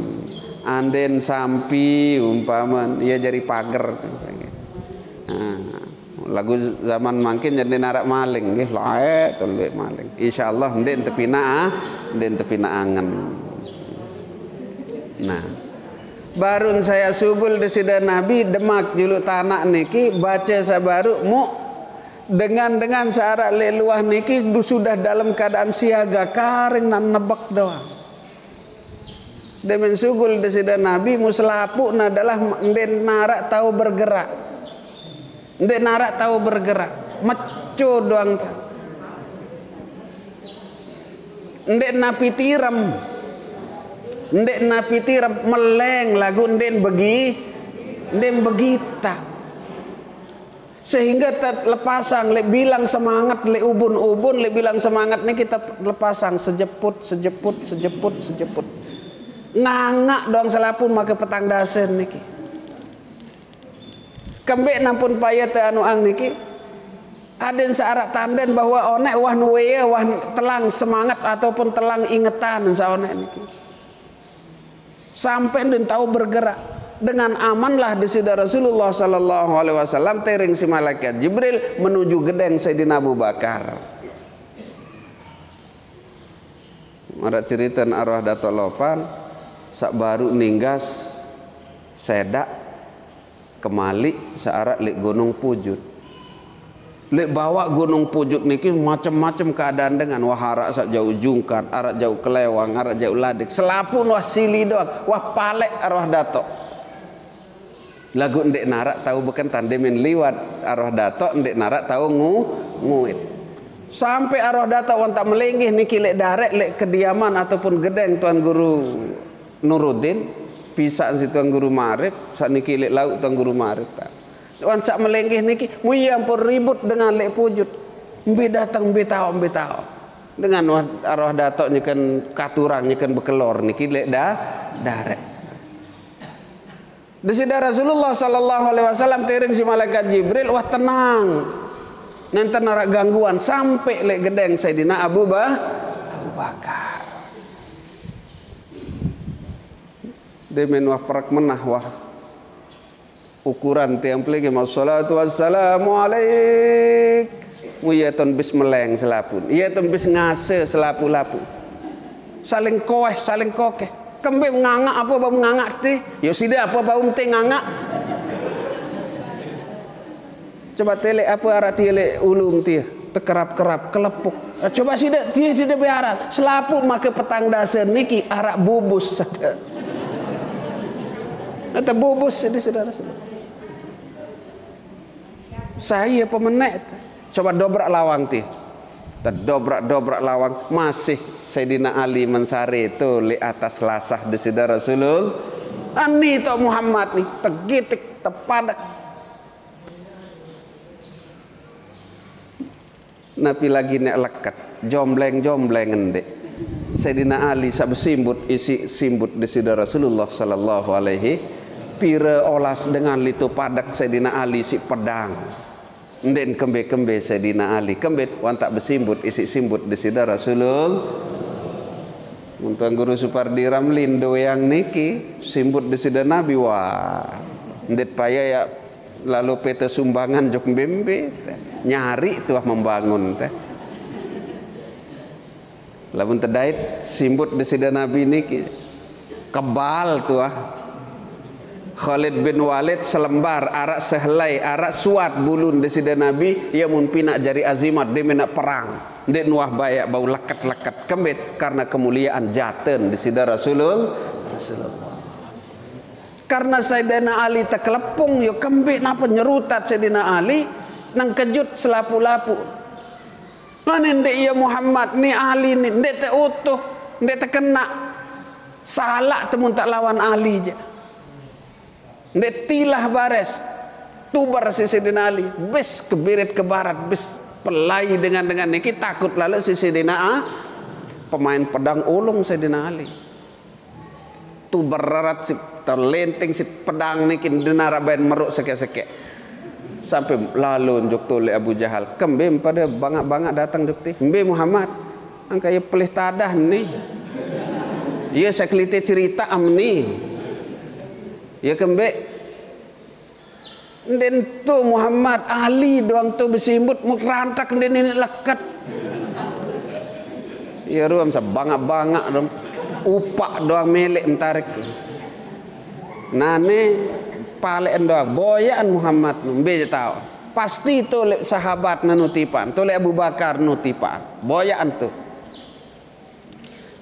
[SPEAKER 1] Anden sampi umpama ya jari pager. Nah, lagu zaman makin jadi narak maling nggih lae tuluy maling. Insyaallah ndek tepi naangan. Nah, barun saya sugul di sida Nabi demak juluk tanak niki baca sabaru mu dengan searak leluah niki sudah dalam keadaan siaga karing nan nebak doang. Demen sugul di sida Nabi muslapu adalah ndek narak tahu bergerak. Ndek narak tahu bergerak, mecu doang. Ndek napi tiram. Ndek napi tiram meleng lagu ndek begita. Sehingga lepasang le bilang semangat le ubun le bilang semangat nih kita lepasang sejeput. Ngangak doang selapun maka petang dasen niki. Kembek nampun payah te anu ang niki. Aden searak tanden bahwa onek wah nuwe wah telang semangat ataupun telang ingetan saonek niki. Sampai dan tahu bergerak dengan amanlah di sida Rasulullah sallallahu alaihi wasallam tering si malaikat Jibril menuju gedeng Sayyidina Abu Bakar. Ada cerita arwah Dato' Lopan sak baru ninggas sedak kemali searak lek Gunung Pujut. Lek bawa Gunung Pujut niki macam-macam keadaan dengan wah arak sak jauh jungkat, arak jauh kelewang, arak jauh ladik, selapun wah sili doang, wah palek arwah Dato'. Lagu ndek narak tahu bukan tandemin liwat arwah dato ndek narak tahu nguit. Sampai arwah dato wan tak melenggih niki lek darek lek kediaman ataupun gedeng Tuan Guru Nuruddin, pisan si Tuan Guru Marif, sak niki lek laut Tuan Guru Marif. Wan sak melenggih niki muya pun ribut dengan lek pujut. Mbe datang mbe tahu dengan arwah dato nyekan katurang nyekan bekelor niki lek darek. Desida Rasulullah sallallahu alaihi wasallam tering si malaikat Jibril wah tenang. Nanti narak gangguan sampai lek gedeng Sayyidina Abu Bakar. Demen wah perak menah wah ukuran tiang pelagi wassalatu wassalamu alaik. Muyaton bis meleng selapun. Iyaton bis ngase selapu-lapu. Saling koeh saling kokeh. Kembe ngangak apa bau ngangak teh? Yo sida apa bau teh ngangak? Coba tele apa arah tele ulum teh tekerap-kerap kelepuk. Coba sida dia tidak biaran. Selapu make petang dasen niki arak bubus sada. Eta bubus di saudara-saudara. Saya pemenek. Coba dobrak lawang teh. Dobrak lawang masih Sayyidina Ali mensari itu li atas lasah desida Rasulul. Ani to Muhammad nih tegitik tepadak. Nabi lagi nek lekat jombleng endek. Sayyidina Ali sak simbut isi simbut desida Rasulullah sallallahu alaihi pira olas dengan litu padak Sayyidina Ali si pedang. Ndek kembe Sayyidina Ali kembe wan tak besimbut isi simbut desida Rasulul. Tuan Guru Supardi Ramlin doyang niki simbut desida Nabi wah ndet paya ya lalu pete sumbangan jok bembe nyari tuah membangun teh lamun tedait simbut desida Nabi niki kebal tuah Khalid bin Walid selembar arak sehelai arak suat bulun desida Nabi ia mun pinak jari azimat dia menak perang dek nuah bayak bau lekat-lekat kembit karena kemuliaan jaten desida Rasulullah. Karena Sayyidina Ali terkelepung yo kembit napa nyerutat Sayyidina Ali nang kejut selapu-lapu. Mana ndek ya Muhammad ni Ali ni ndek te utuh ndek te kena salah temun tak lawan Ali je. Ndek tilah bares tubar si Sayyidina Ali bis kebirit ke barat bis pelai dengan niki takut lalu si Sayyidina pemain pedang ulung Sayyidina Ali tu berarat si terlenting si pedang niki denara bain meruk sekek-sekek sampai lalu njuk tole Abu Jahal kembem pada bangak-bangak datang jukti mbe Muhammad angkaya pelih tadah ni ya sekelite cerita amni ya kembe den tu Muhammad Ali doang tu besimbut mukrantak den ini lekat ya ruam sabangak-bangak dong upak doang melek entarik nane palek doang boyaan Muhammad mbe tahu pasti tu lek sahabat nutipan tu lek Abu Bakar nutipan boyaan tu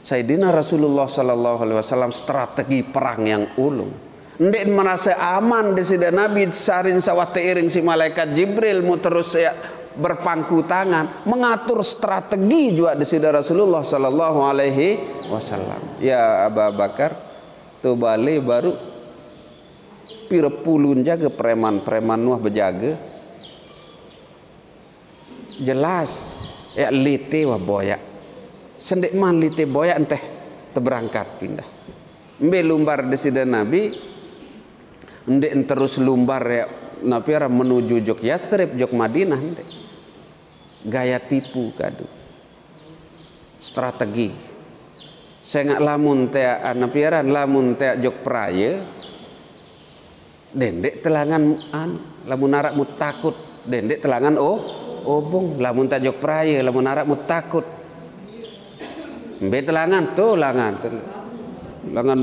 [SPEAKER 1] Sayyidina Rasulullah sallallahu alaihi wasallam strategi perang yang ulung. Ndek merasa aman desida Nabi sarin sawat teiring si malaikat Jibril mu terus ya berpangku tangan mengatur strategi juga desida Rasulullah sallallahu alaihi wasallam. Ya Abu Bakar tu balik baru pira pulun jaga preman-preman nuah berjaga. Jelas ya lite wa boya. Sendek man lite boya enteh terberangkat pindah. Mbe lumbar desida Nabi ndek terus lumbar ya Nabi menuju jok Yathrib jok Madinah ndek. Gaya tipu kadu. Strategi. Saya ngak lamun teh Nabi lamun teh jok praya dendek telangan lamun narak mu takut dendek telangan obong lamun teh jok praya lamun narak mu takut. Mbe telangan tuh langan langan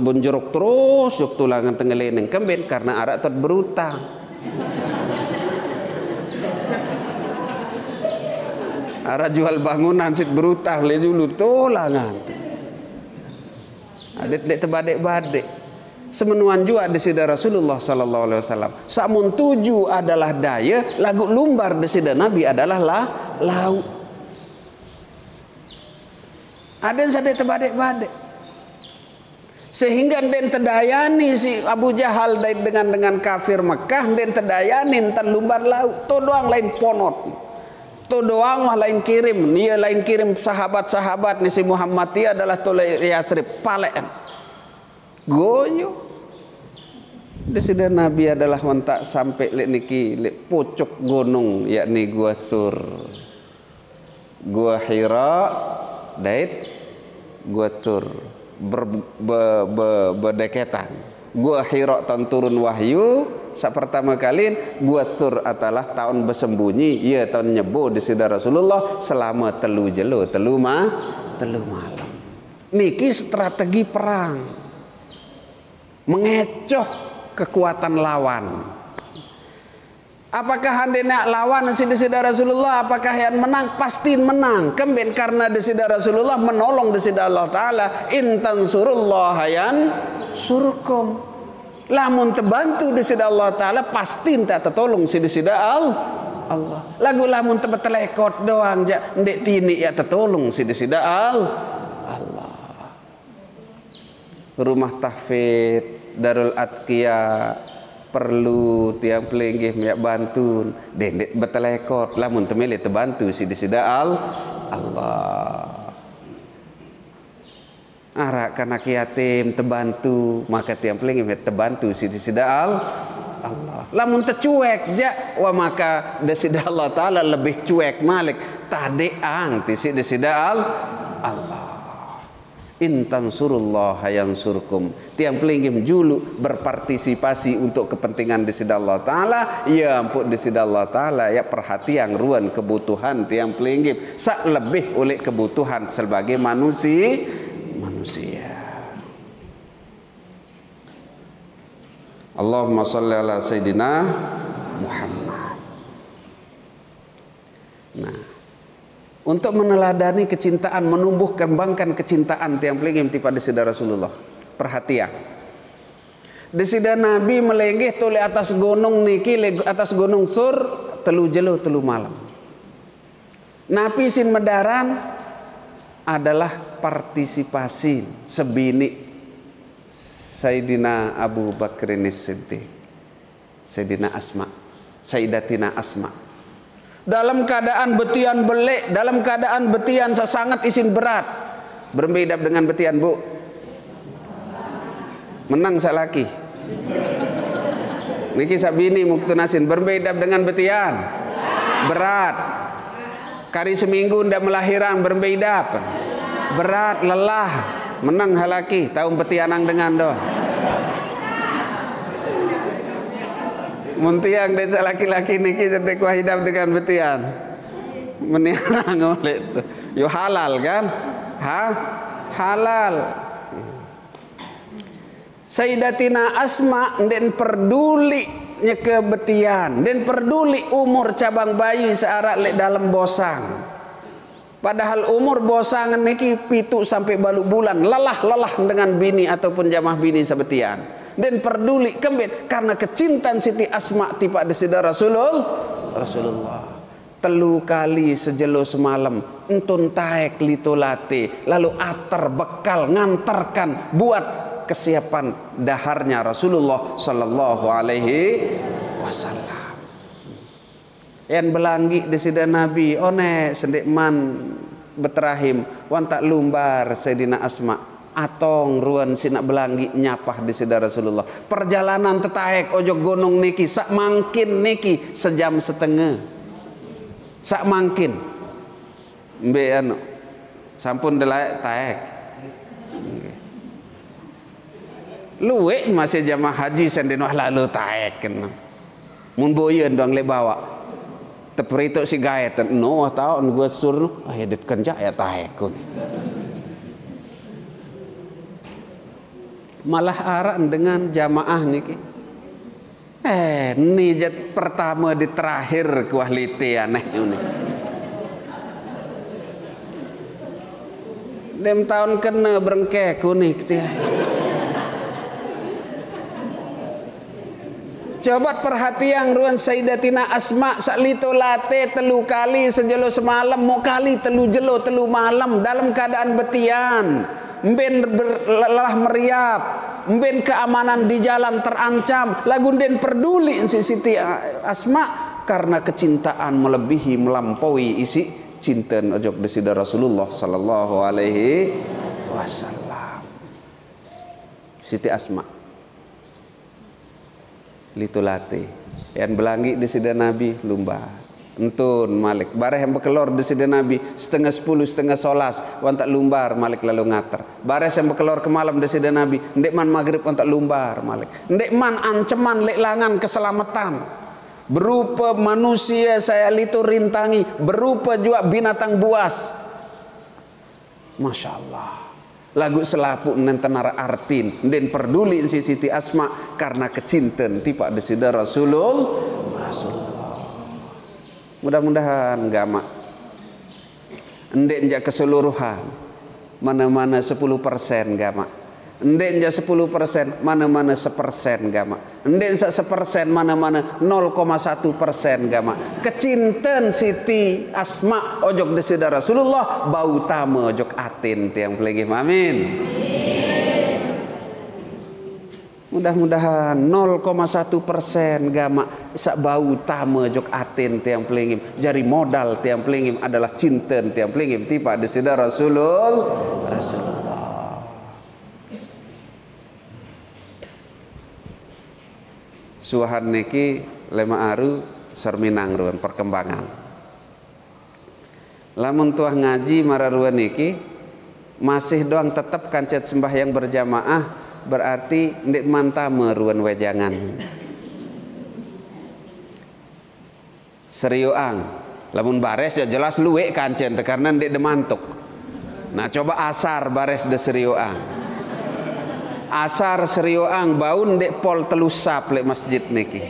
[SPEAKER 1] bon jeruk terus yuk tulangan tenggeleneng kembin karena arak tot berutang arak jual bangunan sit berutang le dulu tulangan adet dek tebadek-badek Semenuan jua desida Rasulullah sallallahu alaihi wasallam. Samun tuju adalah daya, lagu lumbar desida Nabi adalah lau. Ada yang sadek terbadek-badek. Sehingga den tedayani si Abu Jahal dengan kafir Mekah, den tedayani tan lumbar lau. To doang lain ponot. To doang mah lain kirim. Dia lain kirim sahabat-sahabat ni si Muhammad dia adalah to Yatsrib palen. Goyo. Desida Nabi adalah wantak sampai lek niki lek pucuk gunung yakni Gua Sur, Gua Hira, dait Gua Sur berdeketan. Gua Hira tahun turun wahyu sak pertama kali, Gua Sur adalah tahun bersembunyi, ia tahun nyebo desida Rasulullah selama telu malam. Niki strategi perang. Mengecoh kekuatan lawan. Apakah anda nak lawan desida Rasulullah? Apakah yang menang? Pasti menang. Kembali karena desida Rasulullah menolong desida Allah Taala. In tansurullaha yansurkum. Lamun terbantu desida Allah Taala pasti tak tertolong si desida Allah. Lagu lamun terbetelekot doang ja ndek tini ya tertolong si desida Allah. Rumah tahfidz Darul Atqiya perlu tiang pelinggih minyak bantun dendek betelekot lamun temele terbantu si desida Allah. Arak kanak yatim terbantu maka tiang pelinggih terbantu si desida Allah. Lamun tercuek ja wa maka desida Allah Taala lebih cuek malik tadeang ti si desida Allah. In tansurullaha yansurkum. Tiang pelinggim julu berpartisipasi untuk kepentingan desida Allah Taala. Ya ampun desida Allah Taala ya perhatian ruan kebutuhan tiang pelinggim sak lebih oleh kebutuhan sebagai manusia. Allahumma shalli ala Sayyidina Muhammad. Nah, untuk meneladani kecintaan, menumbuh kembangkan kecintaan tiang pelinggim tipa desida Rasulullah. Perhatian. Desida Nabi melenggih tole atas gunung niki, atas gunung Sur telu jelo telu malam. Nabi sin medaran adalah partisipasi sebini Sayyidina Abu Bakrin Siddiq, Sayyidina Asma, Sayyidatina Asma. Dalam keadaan betian belek, dalam keadaan betian sangat isin berat. Berbeda dengan betian bu. Menang salaki. Niki sabini muktunasin berbeda dengan betian. Berat. Kari seminggu ndak melahirang berbeda. Berat, lelah. Menang halaki, tahu betianang dengan do. Muntiang desa laki-laki niki sedek hidup dengan betian meniarang oleh itu yo halal kan halal. Sayyidatina Asma den peduli nyeke betian den peduli umur cabang bayi searak lek dalam bosang, padahal umur bosangan niki 7 sampai balu bulan lelah dengan bini ataupun jamah bini sebetian. Dan peduli kembali karena kecintaan Siti Asma tipa desida Rasulullah. Telu kali sejelo semalam entun taek litolate lalu atar bekal ngantarkan buat kesiapan daharnya Rasulullah sallallahu alaihi wasallam. Yang belanggi desida Nabi one sendekman beterahim wan tak lumbar Sayyidina Asma atong ruan sinak belanggi nyapah di sida Rasulullah. Perjalanan tetaek ojo gunung niki sak mangkin niki sejam setengah. Sak mangkin. Mbe anu sampun delaek taek. Luwe masih jamaah haji senden wah lalu taek kena. Mun boyeun doang le bawa. Teperito si gaet no tahu gua suruh ayo ditkan ja ya taek kun. Malah aran dengan jamaah niki. Nijat pertama di terakhir kualiti aneh ini. Dem tahun kena berengkek kunik dia. Coba perhatian ruan Sayyidatina Asma saklito late telu kali sejelo semalam, mau kali telu jelo telu malam dalam keadaan betian. Mben lelah meriap, mben keamanan di jalan terancam, lagunden peduli si Siti Asma karena kecintaan melebihi melampaui isi cinta ojok desida Rasulullah sallallahu alaihi wasallam. Siti Asma litulate yang belangi desida Nabi lumba entun malik bareh yang bekelor desida Nabi setengah 10 setengah 11 wantak lumbar malik lalu ngater bareh yang bekelor ke malam desida Nabi ndek man maghrib wantak lumbar malik ndek man ancaman lek langan keselamatan berupa manusia saya litu rintangi berupa juga binatang buas. Masya Allah lagu selapuk nentenara artin dan peduli si Siti Asma karena kecintaan tipa desida Rasulullah. Mudah-mudahan gama endek njak keseluruhan mana-mana 10% gama endek njak 10% mana-mana 1% gama endek sak 1% mana-mana 0,1% gama kecintaan Siti Asma ojok desida Rasulullah bau tama ojok atin tiang pelegi amin. Mudah-mudahan 0,1% gama sak bau tama ojok atin tiang pelegi jari modal tiang pelegi adalah cinta tiang pelegi tipa desida Rasulullah. Suahan niki lema aru serminang ruan perkembangan. Lamun tuah ngaji mara ruan niki masih doang tetap kancet sembahyang berjamaah berarti ndek manta meruan wejangan. Seriuang lamun bares ya jelas luwe kancen karena ndek demantuk. Nah coba asar bares de seriuang. Asar serioang bau ndek pol telusap lek masjid niki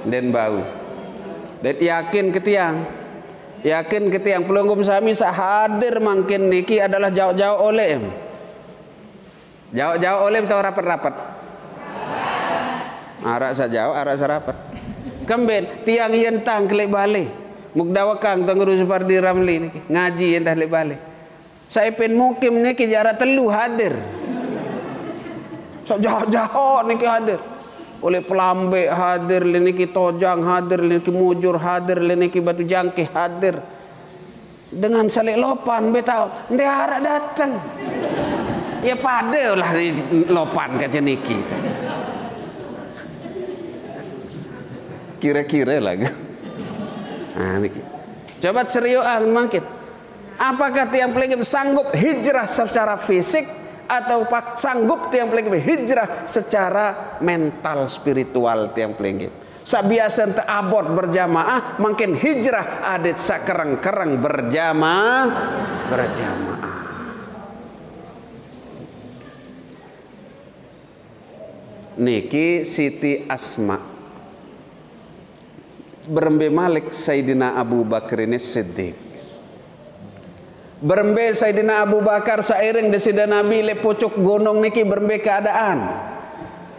[SPEAKER 1] den bau dan yakin ketiang pelunggum sami sak hadir mangkin niki adalah jauh-jauh oleh tau rapat-rapat arak sajauh arak sarapat kemben tiang yentang kelek balik mukdawakang tangguh Supardi Ramli niki ngaji endah lek balik saya pen mukim niki jarak telu hadir sok jauh-jauh niki hadir oleh pelambe hadir niki tojang hadir niki mujur hadir niki batu jangkih hadir dengan salik lopan betau ndek harap datang ya pada lah lopan kaca niki kira-kira lagi niki coba seriusan mangkit apakah tiang pelengim sanggup hijrah secara fisik atau sanggup tiang pelengkip hijrah secara mental spiritual tiang pelengkip sabiasa ente abot berjamaah makin hijrah adet sakereng-kereng berjamaah niki Siti Asma berembe malik Sayyidina Abu Bakar ini Siddiq berembe Sayyidina Abu Bakar sairing desida Nabi le pucuk gunung niki berembe keadaan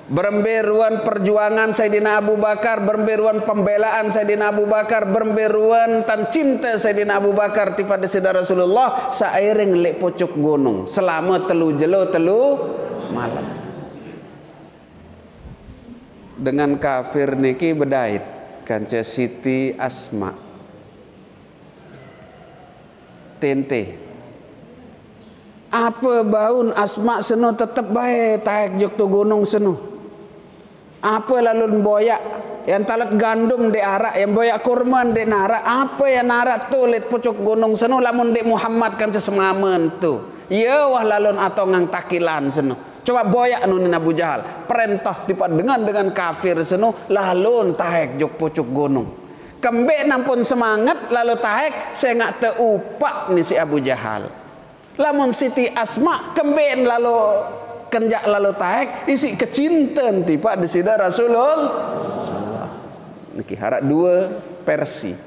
[SPEAKER 1] berembe ruan perjuangan Sayyidina Abu Bakar berembe ruan pembelaan Sayyidina Abu Bakar berembe ruan tan cinta Sayyidina Abu Bakar tipa desida Rasulullah sairing le pucuk gunung selama telu malam dengan kafir niki bedait kanca Siti Asma tente apa baun Asma seno tetap baik taek jok tu gunung seno apa lalu boyak yang talat gandum de arak yang boyak kurman de narak apa yang narak tu let pucuk gunung seno lamun de Muhammad kan sesemamen tu ya wah lalun atau ngang takilan seno coba boyak nunin Abu Jahal perintah tipat dengan kafir seno lalun taek jok pucuk gunung kembek nampun semangat lalu taek saya ngak teupak ni si Abu Jahal lamun Siti Asma kembek lalu kenjak lalu taek isi kecintaan tipa desida Rasulullah niki harap dua versi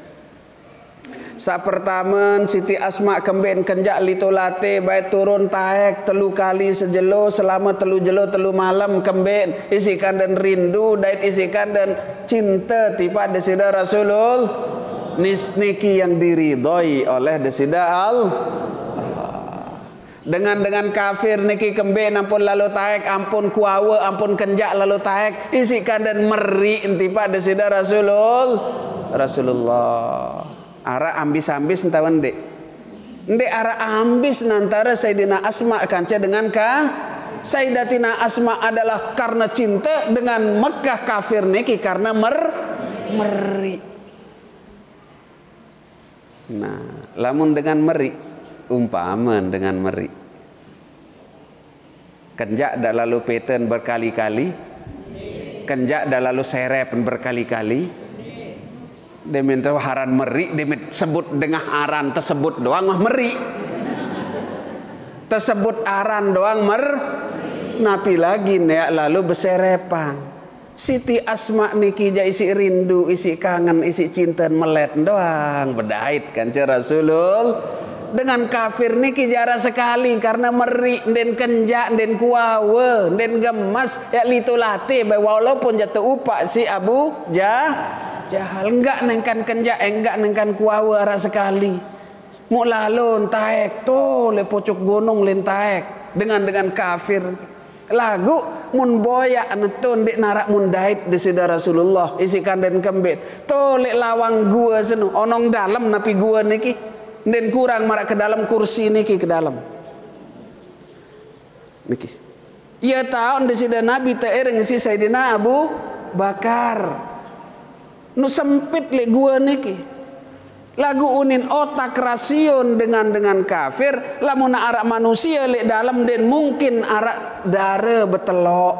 [SPEAKER 1] Sa pertama Siti Asma kemben kenjak litolate baik turun taek 3 kali sejelo selama 3 jelo 3 malam kemben isikan dan rindu dait isikan dan cinta tiba desida Rasulul niki yang diridhoi oleh desida dengan kafir niki kemben ampun lalu taek ampun kuawe ampun kenjak lalu taek isikan dan meri tiba desida Rasulullah ara ambis-ambis entawan dek ara ambis nantara Sayyidina Asma kanca dengan Sayyidatina Asma adalah karena cinta dengan Mekah kafir niki karena meri. Nah, lamun dengan meri, umpaman dengan meri. Kenjak dah lalu peten berkali-kali, kenjak dah lalu serepen berkali-kali. Demin tu haran meri, demin sebut dengan aran tersebut doang mah meri. Tersebut aran doang napi lagi nek lalu beserepan. Siti Asma niki ja isi rindu, isi kangen, isi cinta melet doang bedait kan Rasulul. Dengan kafir niki jara sekali karena meri den kenjak den kuawe den gemas ya litulate walaupun jatuh upak si Abu Jahal enggak nengkan kenjak enggak nengkan kuawe ara sekali. Mu lalu taek to le pocok gunung len taek dengan kafir. Lagu mun boya anetun dek narak mun dait desida Rasulullah isikan den kembet to lek lawang gua senu onong dalam napi gua niki den kurang marak ke dalam kursi niki ke dalam niki ia tahu desida Nabi teereng si Sayyidina Abu Bakar nu sempit lek gua niki lagu unin otak rasion dengan kafir lamun arak manusia lek dalam den mungkin arak dara betelok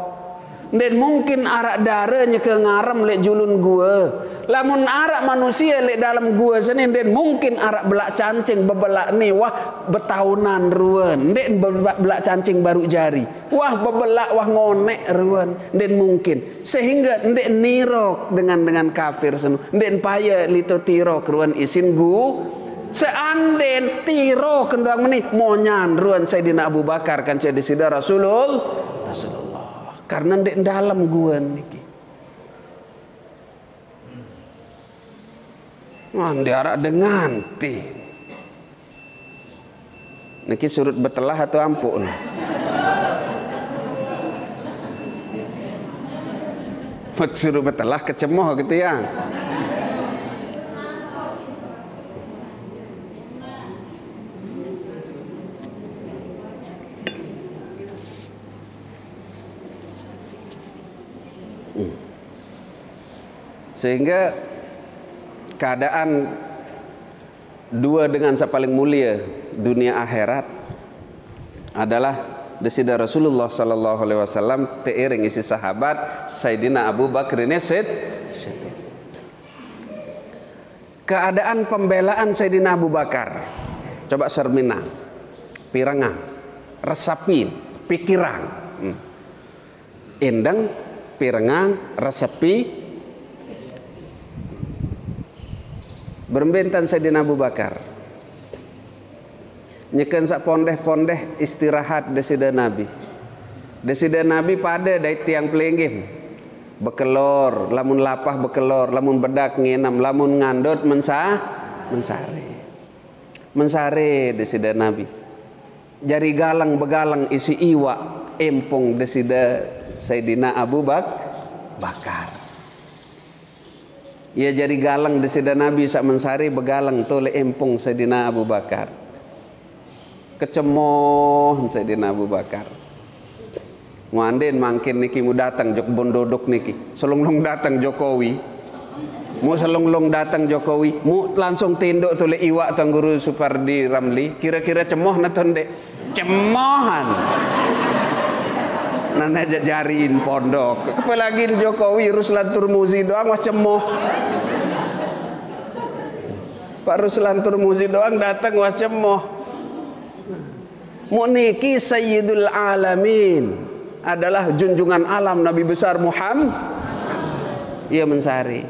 [SPEAKER 1] den mungkin arak dara nyeke ngarem lek julun gua lamun arak manusia lek dalam gua seni den mungkin arak belak cancing bebelak ni wah betahunan ruan den belak cancing baru jari wah bebelak wah ngonek ruan den mungkin sehingga ndek nirok dengan kafir senu den paya lito tiro ruan isin gu seanden tiro kendoang meni monyan ruan Sayyidina Abu Bakar kan desida Rasulullah karena ndek dalam gua niki wah diarak dengan ti niki surut betelah atau ampun suruh betelah kecemoh gitu ya. Sehingga keadaan dua dengan paling mulia dunia akhirat adalah desida Rasulullah sallallahu alaihi wasallam teiring isi sahabat Sayyidina Abu Bakar ini Siddiq. Keadaan pembelaan Sayyidina Abu Bakar coba sermina pirangan resapin pikiran endang pirangan resapi berbentan Sayyidina Abu Bakar nyeken sak pondeh-pondeh istirahat desida Nabi pada dari tiang pelenggih bekelor lamun lapah bekelor lamun bedak ngenam lamun ngandot mensare desida Nabi jari galang begalang isi iwa empung desida Sayyidina Abu Bakar ia jari galang desida Nabi sak mensari begalang tole empung Sayyidina Abu Bakar kecemoh Sayyidina Abu Bakar muandin mangkin niki mu datang jok bondodok niki selonglong datang Jokowi mu selonglong datang Jokowi mu langsung tinduk tole iwak tangguru Supardi Ramli kira-kira cemoh naton dek cemohan nana jariin pondok apalagi Jokowi Ruslan Turmuzi doang wah cemoh Pak Ruslan Turmuzi doang datang wah cemoh Muniki Sayyidul Alamin adalah junjungan alam Nabi besar Muhammad ia mensari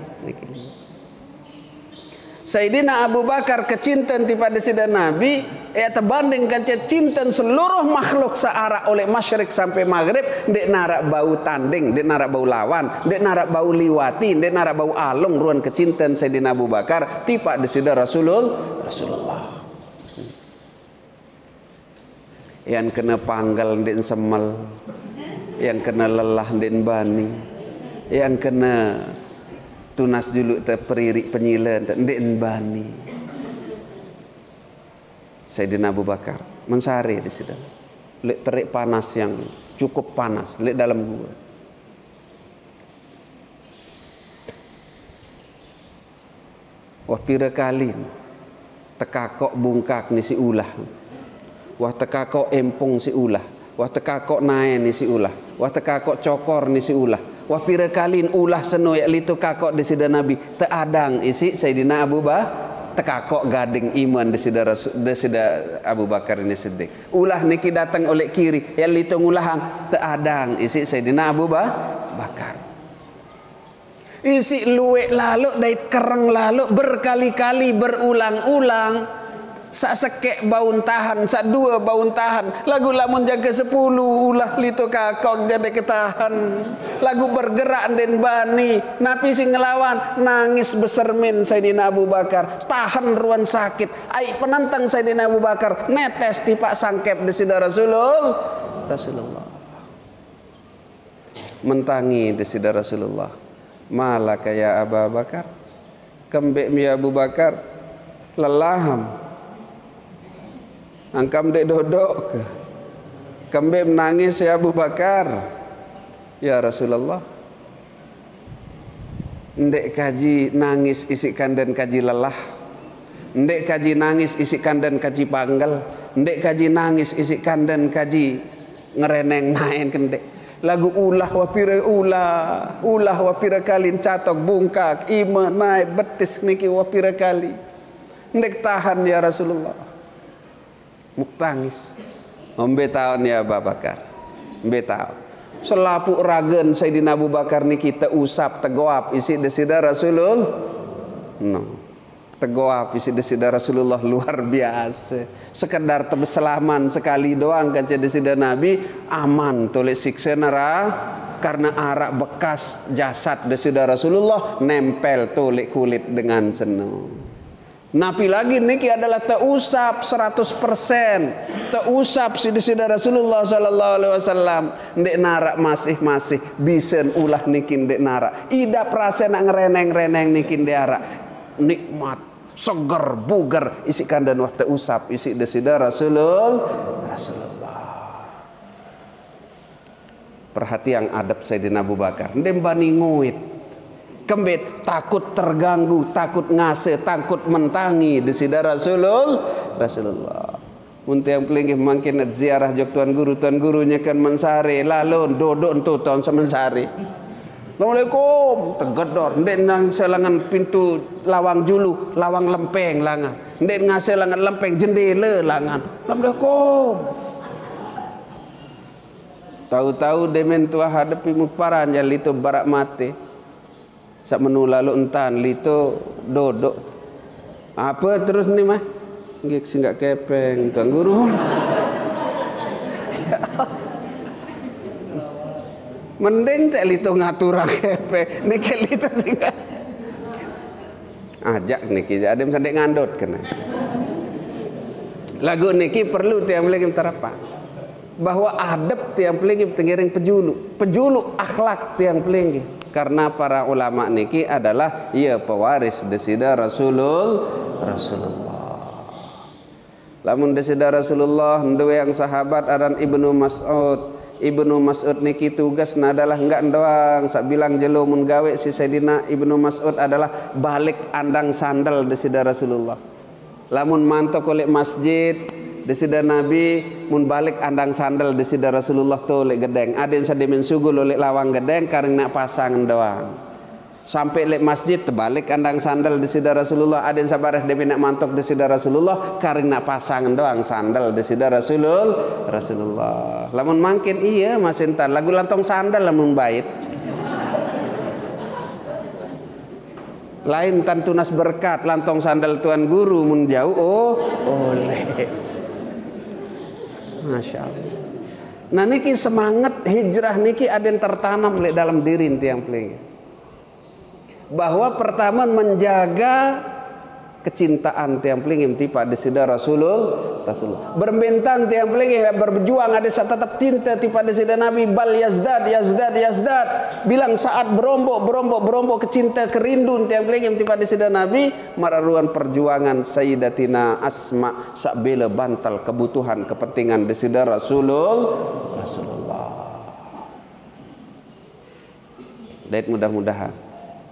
[SPEAKER 1] Sayyidina Abu Bakar kecinten tipada sida Nabi terbandingkan cinten seluruh makhluk searah oleh masyrik sampai maghrib, dek narak bau tanding, dek narak bau lawan, dek narak bau liwati, dek narak bau alung ruan kecinten Sayyidina Abu Bakar tipa de sida Rasulullah. Yang kena panggal den semel, yang kena lelah den bani, yang kena tunas juluk terperirik penyilan den bani. Sayyidina Abu Bakar mensari di situ. Lek terik panas yang cukup panas lek dalam gua. Wah pira kali tekakok bungkak ni si ulah. Wah tekakok empung si ulah. Wah tekakok nae ni si ulah. Wah tekakok cokor ni si ulah. Wah pira kalin ulah seno yak litu kakok di sida Nabi teadang isi Sayyidina Abu Bakar tekakok gading iman di sida Abu Bakar ini Siddiq. Ulah niki datang oleh kiri yak litu ngulahang teadang isi Sayyidina Abu Bakar. Isi luwek lalu dait kereng lalu berkali-kali berulang-ulang. Sak sekek baun tahan, sak dua baun tahan. Lagu lamun jaga 10 ulah lito kakok jadi ketahan. Lagu bergerak den bani, napi sing ngelawan nangis besermin Sayyidina Abu Bakar. Tahan ruan sakit. Ai penantang Sayyidina Abu Bakar netes tipak sangkep di sida Rasulullah. Mentangi di sida Rasulullah. Malaka ya Abu Bakar? Kembek mi Abu Bakar lelaham. Angkam dek dodok ke kembali menangis ya Abu Bakar. Ya Rasulullah, ndek kaji nangis isikan dan kaji lelah, ndek kaji nangis isikan dan kaji panggal, ndek kaji nangis isikan dan kaji ngereneng naen kendek. Lagu ulah wapira ulah wapira kalin catok bungkak ima naik betis niki wapira kali ndek tahan ya Rasulullah. Muktangis ombe taon ya Abu Bakar ombe taon selapuk ragen Sayyidina Abu Bakar ni kita usap tegoap isi desida Rasulullah tegoap isi desida Rasulullah luar biasa sekedar tebeselaman sekali doang kan desida Nabi aman toleh siksa neraka karena arak bekas jasad desida Rasulullah nempel toleh kulit dengan seno. Napi lagi niki adalah teusap 100%. Teusap sida Rasulullah sallallahu alaihi wasallam. Ndek narak masih bisen ulah niki ndek narak. Ida prase nak ngereneng-reneng niki ndek arak. Nikmat, seger, bugar isi kandan waktu usap isi sida Rasulullah. Perhatian adab Sayyidina Abu Bakar. Ndek bani nguit. Kembit takut terganggu, takut ngase, takut mentangi di sida Rasulullah. Untuk yang pelingih makin ziarah jok tuan gurunya kan mensari lalu dodok tu tahun semensari. Assalamualaikum tegedor ndek nang selangan pintu lawang julu, lawang lempeng langan. Ndek ngase langan lempeng jendela langan. Assalamualaikum. Tahu-tahu demen tua hadapi muparan jali itu barak mati. Sak menu lalu entan lito dodok apa terus ni mah nggak sih nggak kepeng tuan guru mending tak lito ngatur kepeng niki lito sih ajak niki ada yang sandek ngandot kena lagu niki perlu tiang lagi terapa bahwa adab tiang pelinggi tengiring pejulu akhlak tiang pelinggi. Karena para ulama niki adalah ia pewaris desida Rasulullah. Lamun desida Rasulullah nduwe yang sahabat aran Ibnu Mas'ud niki tugasna adalah enggak doang sak bilang jelo mun gawe si Sayyidina Ibnu Mas'ud adalah balik andang sandal desida Rasulullah. Lamun mantok oleh masjid desida Nabi mun balik andang sandal desida Rasulullah tu lek gedeng aden sademen sugul oleh lawang gedeng kareng nak pasang doang sampai lek masjid terbalik andang sandal desida Rasulullah aden sabareh demen nak mantok desida Rasulullah kareng nak pasang doang sandal desida Rasulullah lamun mangkin iya mas entar lagu lantong sandal lamun bait Lain tan tunas berkat lantong sandal tuan guru mun jauh oleh. Masya Allah. Nah niki semangat hijrah niki ada yang tertanam dalam diri tiang peling. Bahwa pertama menjaga kecintaan tiang pelingim tipa desida Rasulullah. Berbentan tiang pelingim berjuang ada saat tetap cinta tipa desida Nabi bal yazdad. Bilang saat berombok kecinta kerindun tiang pelingim tipa desida Nabi mararuan perjuangan Sayyidatina Asma sak bela bantal kebutuhan kepentingan desida Rasulullah. Dan mudah-mudahan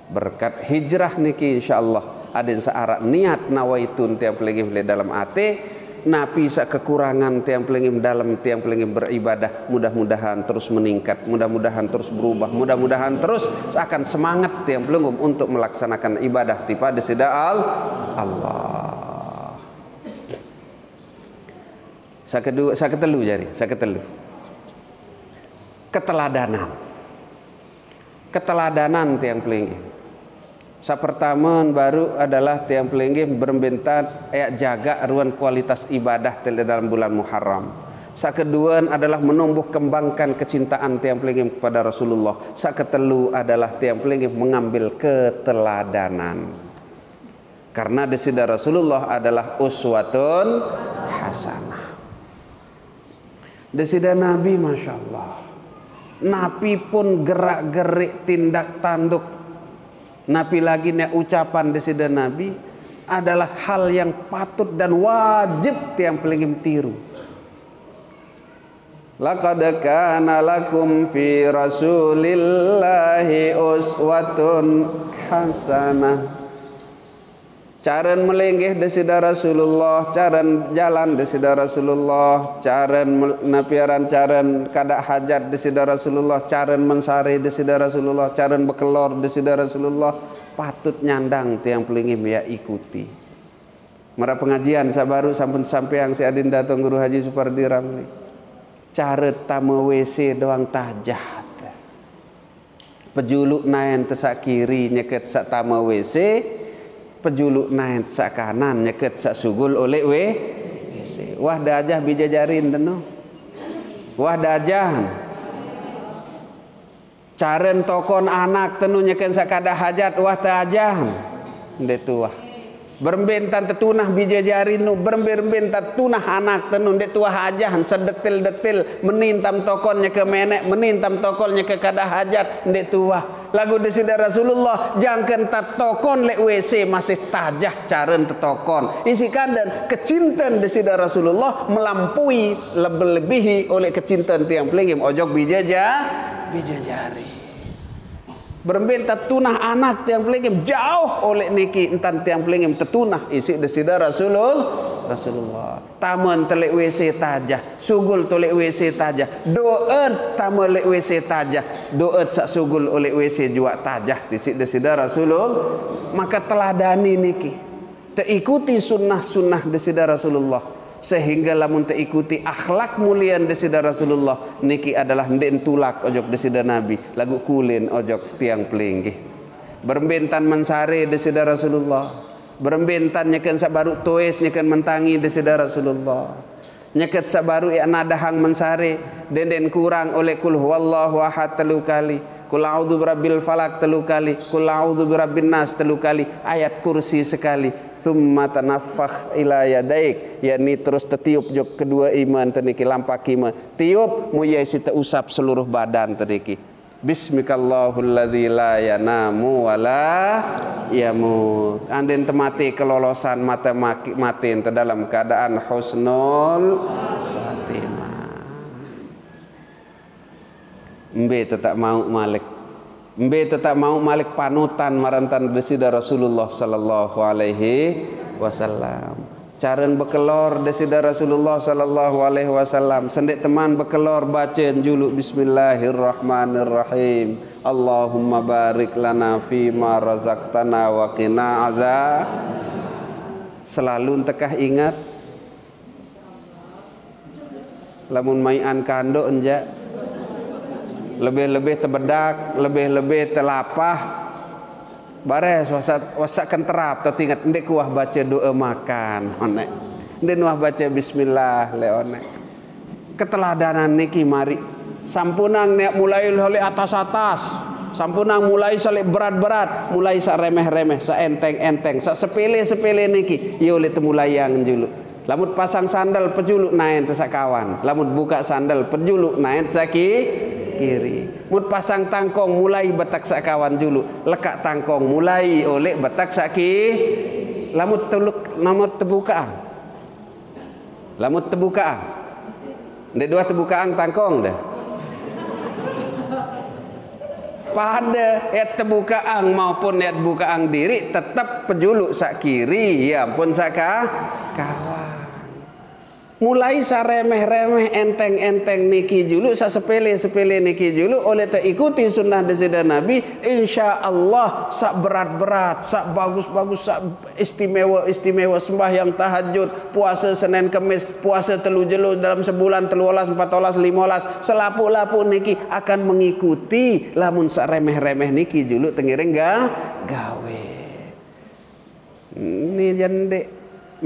[SPEAKER 1] berkat hijrah niki insyaallah ada yang searak niat nawaitun tiang pelingim dalam ate napi sak kekurangan tiang pelingim dalam tiang pelingim beribadah mudah-mudahan terus meningkat, mudah-mudahan terus berubah, mudah-mudahan terus akan semangat tiang pelingim untuk melaksanakan ibadah tipa desida Allah. Saketelu keteladanan tiang pelingim. Pertama baru adalah tiang pelingim berbentan jaga ruang kualitas ibadah dalam bulan Muharram. Kedua adalah menumbuh kembangkan kecintaan tiang pelingim kepada Rasulullah. Ketelu adalah tiang pelingim mengambil keteladanan. Karena desida Rasulullah adalah uswatun hasanah. Desida Nabi Masya Allah. Nabi pun gerak-gerik tindak tanduk. Nabi lagi nek ucapan desida Nabi adalah hal yang patut dan wajib tiang pelingim tiru. Laqad kana lakum fi Rasulillahi uswatun hasanah. Caran melenggeh desida Rasulullah, caran jalan desida Rasulullah, caran napiaran caran kada hajat desida Rasulullah, caran mensare desida Rasulullah, caran bekelor desida Rasulullah, patut nyandang tiang pelingim ya ikuti. Mara pengajian sabaru sampun sampeang si adin datang Guru Haji Supardi Ramli. Cara tamu WC doang tajat. Pejuluk naen tesak kiri nyeket sak tamu WC. Pejuluk naik sak kanan nyeket sak sugul oleh wah dajah bijajarin tenu wah dajah caren tokon anak tenu nyeket sak kada hajat wah tajah ndek tuah berbentan tetunah bijajarin nu berbentan tunah anak tenu ndek tuah hajahan sedetil-detil menintam tokonnya ke menek menintam tokolnya ke kada hajat ndek tuah lagu desida Rasulullah jangken tat tokon lek WC masih tajah caren tetokon isikan dan kecintaan desida Rasulullah melampaui lebih-lebihi oleh kecintaan tiang pelingim ojok bijajari berbentat tunah anak tiang pelingim jauh oleh niki entan tiang pelingim tetunah isi desida Rasulullah taman telek WC tajah sugul tolek WC tajah doet taman lek WC tajah doet sak sugul oleh WC jua tajah isi desida Rasulullah maka teladani niki teikuti sunnah desida Rasulullah sehingga lamun teikuti akhlak mulian desida Rasulullah niki adalah ndek tulak ojok desida Nabi lagu kulin ojok tiang pelinggih berbentan mensare desida Rasulullah berbentan nyeken sabaru toes nyeken mentangi desida Rasulullah nyeket sabaru ya nadahang mensare denden kurang oleh kul huwallahu ahad 3 kali kul a'udzu birabbil falaq 3 kali kul a'udzu birabbin nas 3 kali ayat kursi sekali summa tanaffakh ila yadaik yakni terus tetiup jok kedua iman teniki lampak iman tiup muyai sita usap seluruh badan teniki bismikallahulladzi la yanamu wala yamut anden temati kelolosan mata matin dalam keadaan husnul khatimah mbe tetap mau malik panutan marantan desida Rasulullah sallallahu alaihi wasallam caren bekelor desida Rasulullah sallallahu alaihi wasallam sendek teman bekelor bacaan juluk bismillahirrahmanirrahim Allahumma barik lana fi ma razaqtana wa qina adzab selalu tekah ingat lamun maian kando enja lebih-lebih tebedak, lebih-lebih telapah bares wasakan terap tau ingat ndek kuah baca doa makan onek ndek nuah baca bismillah le onek keteladanan niki mari sampunang nek mulai oleh atas-atas sampunang mulai salik berat-berat mulai sak remeh-remeh sak enteng-enteng sak sepele-sepele niki ya oleh temulai yang juluk lamut pasang sandal pejuluk naen tesak kawan lamut buka sandal pejuluk naen saki kiri mut pasang tangkong mulai betak sak kawan juluk lekak tangkong mulai oleh betak saki lamut teluk lamut tebukaan ndek dua tebukaan tangkong dah pada ayat tebukaan maupun ayat bukaan diri tetap pejuluk sak kiri ya pun sak kawan mulai sa remeh-remeh enteng-enteng niki julu sa sepele-sepele niki julu oleh tak ikuti sunnah desida Nabi insyaallah sak berat-berat sak bagus-bagus sak istimewa sembahyang tahajud puasa Senin Kamis puasa telu jelo dalam sebulan 13 14 15 selapu-lapu niki akan mengikuti lamun sak remeh-remeh niki julu tengiring gawe ni jande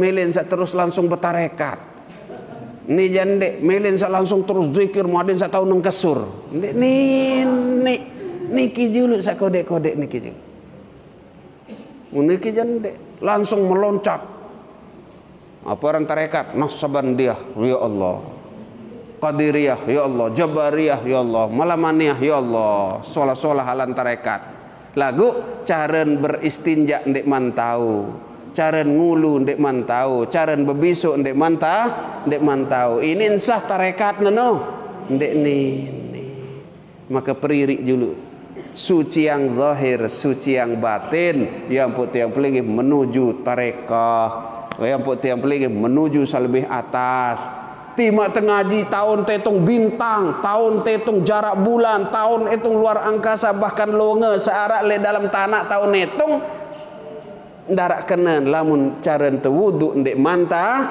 [SPEAKER 1] melen sak terus langsung bertarekat ni jande melin sa langsung terus zikir muadin sa tahu nang kasur niki julu sa kode-kode niki julu niki jande langsung meloncat apa orang tarekat Naqsabandiyah ya Allah Qadiriyah ya Allah Jabariyah ya Allah Malamaniyah ya Allah solah-solah halan tarekat lagu caren beristinja ndek man tahu caren ngulu ndek man tahu caren bebisuk ndek man tahu ini insah tarekat neno ndek ni maka peririk dulu suci yang zahir suci yang batin yang putih yang pelingin menuju tarekah yang putih yang pelingin menuju salebih atas timak tengaji tahun tetung bintang tahun tetung jarak bulan tahun etung luar angkasa bahkan longe searak le dalam tanah tahun etung darak kenen lamun caren tewudu ndek mantah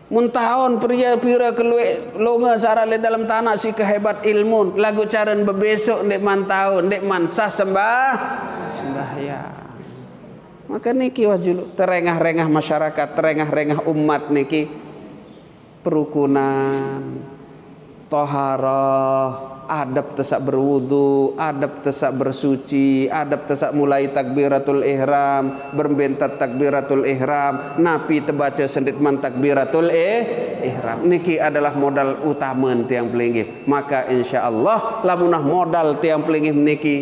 [SPEAKER 1] muntahon pria-pira keluwe longa sarale dalam tanah si kehebat ilmu lagu caren bebesok ndek mantahon ndek mansah sembahyang maka niki wajulu terengah-rengah masyarakat terengah-rengah umat niki perukunan toharah adab tesak berwudu, adab tesak bersuci, adab tesak mulai takbiratul ihram, berbentat takbiratul ihram, napi terbaca sendit man takbiratul ihram. Niki adalah modal utama tiang pelinggih. Maka insyaallah lamunah modal tiang pelinggih niki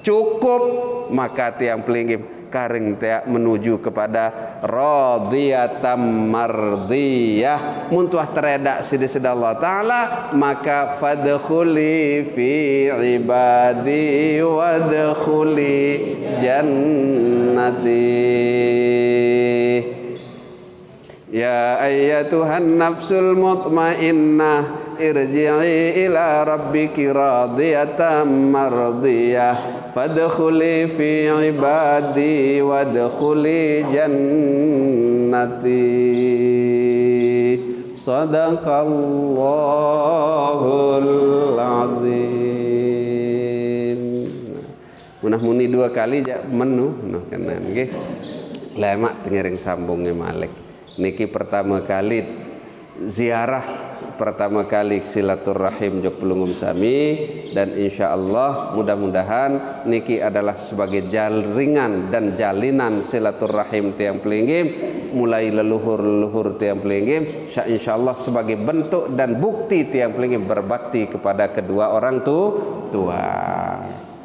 [SPEAKER 1] cukup, maka tiang pelinggih karing teh menuju kepada radhiyatam mardiyah muntuah teredak sida Allah taala maka fadkhuli fi ibadi wadkhuli jannati ya ayyatuhan nafsul mutmainnah irji'i ila rabbiki radiyatan mardiyah fadkhuli fi ibadi wadkhuli jannati sadaqallahul azim. Munah muni dua kali jak menu noh kanan nggih lemak tengering sambungnya Malik niki pertama kali ziarah pertama kali silaturahim jok pelungum sami dan insyaallah mudah-mudahan niki adalah sebagai jaringan dan jalinan silaturahim tiang pelinggim mulai leluhur tiang pelinggim insyaallah sebagai bentuk dan bukti tiang pelinggim berbakti kepada kedua orang tua.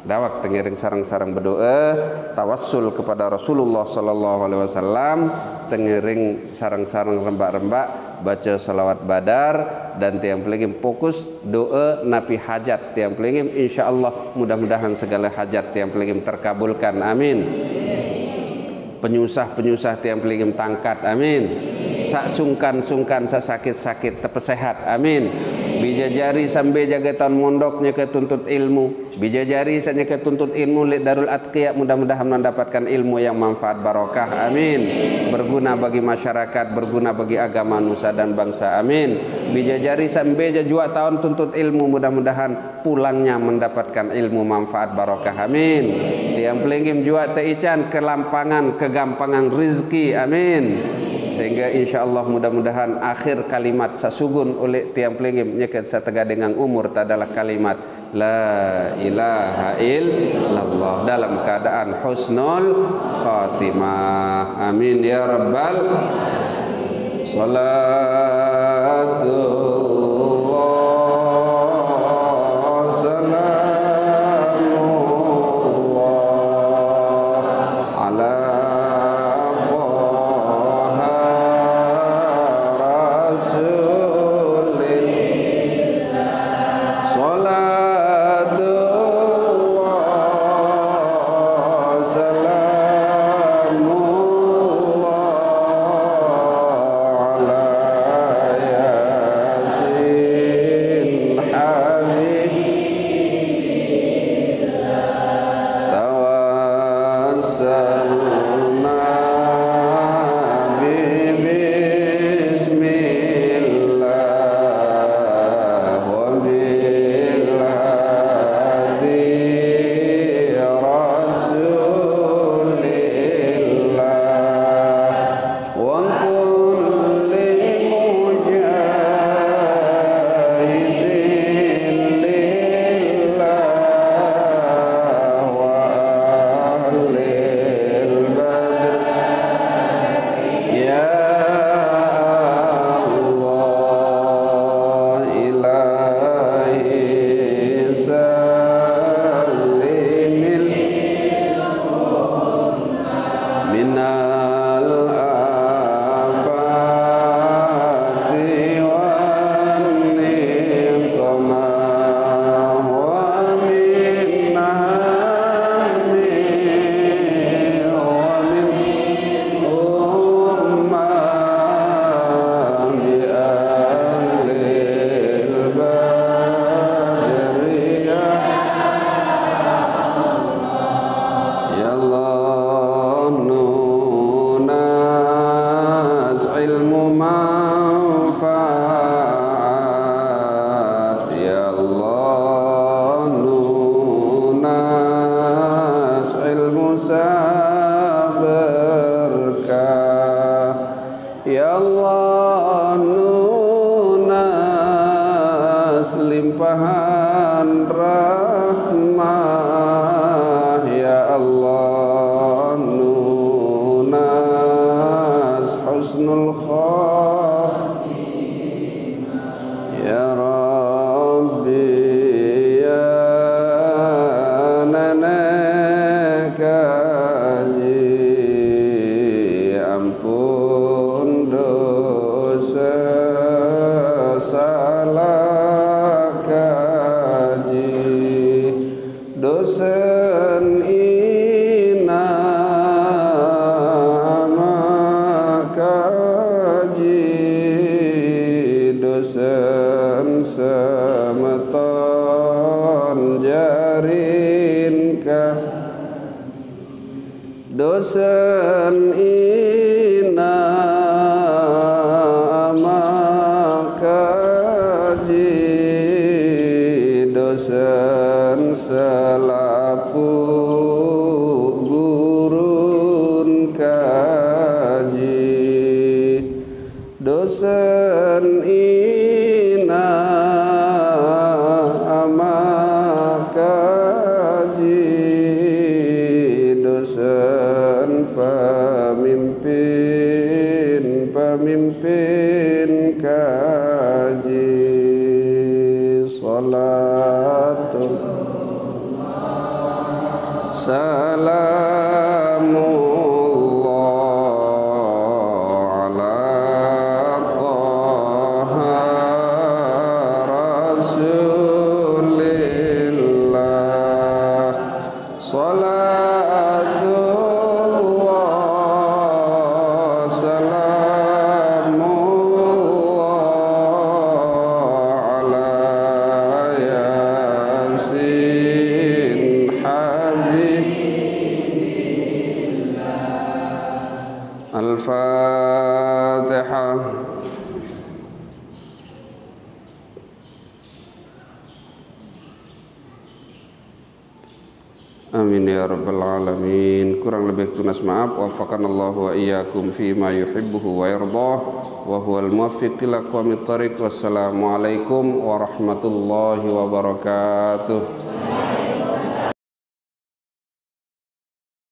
[SPEAKER 1] Dawak tengiring sarang-sarang berdoa tawassul kepada Rasulullah sallallahu alaihi wasallam tengiring sarang-sarang rembak-rembak baca salawat badar dan tiang pelingim fokus doa napi hajat tiang pelingim insyaallah mudah-mudahan segala hajat tiang pelingim terkabulkan amin. Penyusah tiang pelingim tangkat amin. Sak sungkan sak sakit tepesehat amin. Bijajari sampai jaga tahun mondoknya ke tuntut ilmu. Bijajari saja ke tuntut ilmu li Darul Atqiya, mudah-mudahan mendapatkan ilmu yang manfaat barokah. Amin. Berguna bagi masyarakat, berguna bagi agama nusa dan bangsa. Amin. Bijajari sampai jua tahun tuntut ilmu, mudah-mudahan pulangnya mendapatkan ilmu manfaat barokah. Amin. Tiang pelinggim jua teican kelampangan, kegampangan rizki. Amin. Sehingga insyaallah mudah-mudahan akhir kalimat sasugun oleh tiang pelinggim nyekat satega dengan umur tadalah kalimat la ilaha illallah dalam keadaan husnul khatimah. Amin ya rabbal salatullah salamullah ala limpahan rahmah ya Allah nunas husnul khatimah ya Rabbi ya nanakaji ampun dosa salah kaji dosen ina makaji dosen semeton jarinka dosen ina dosen selapu gurun kaji dosen ina amakaji dosen pemimpin kaji salamullah ala taha rasulillah salatullah salamullah ala Al-Fatihah. Amin ya rabbal alamin. Kurang lebih tunas maaf. Wafaqanallahu wa iyyakum fima yuhibbuhu wa yardah wa huwal muwaffiq ila aqwamit thariq. Wassalamualaikum warahmatullahi wabarakatuh.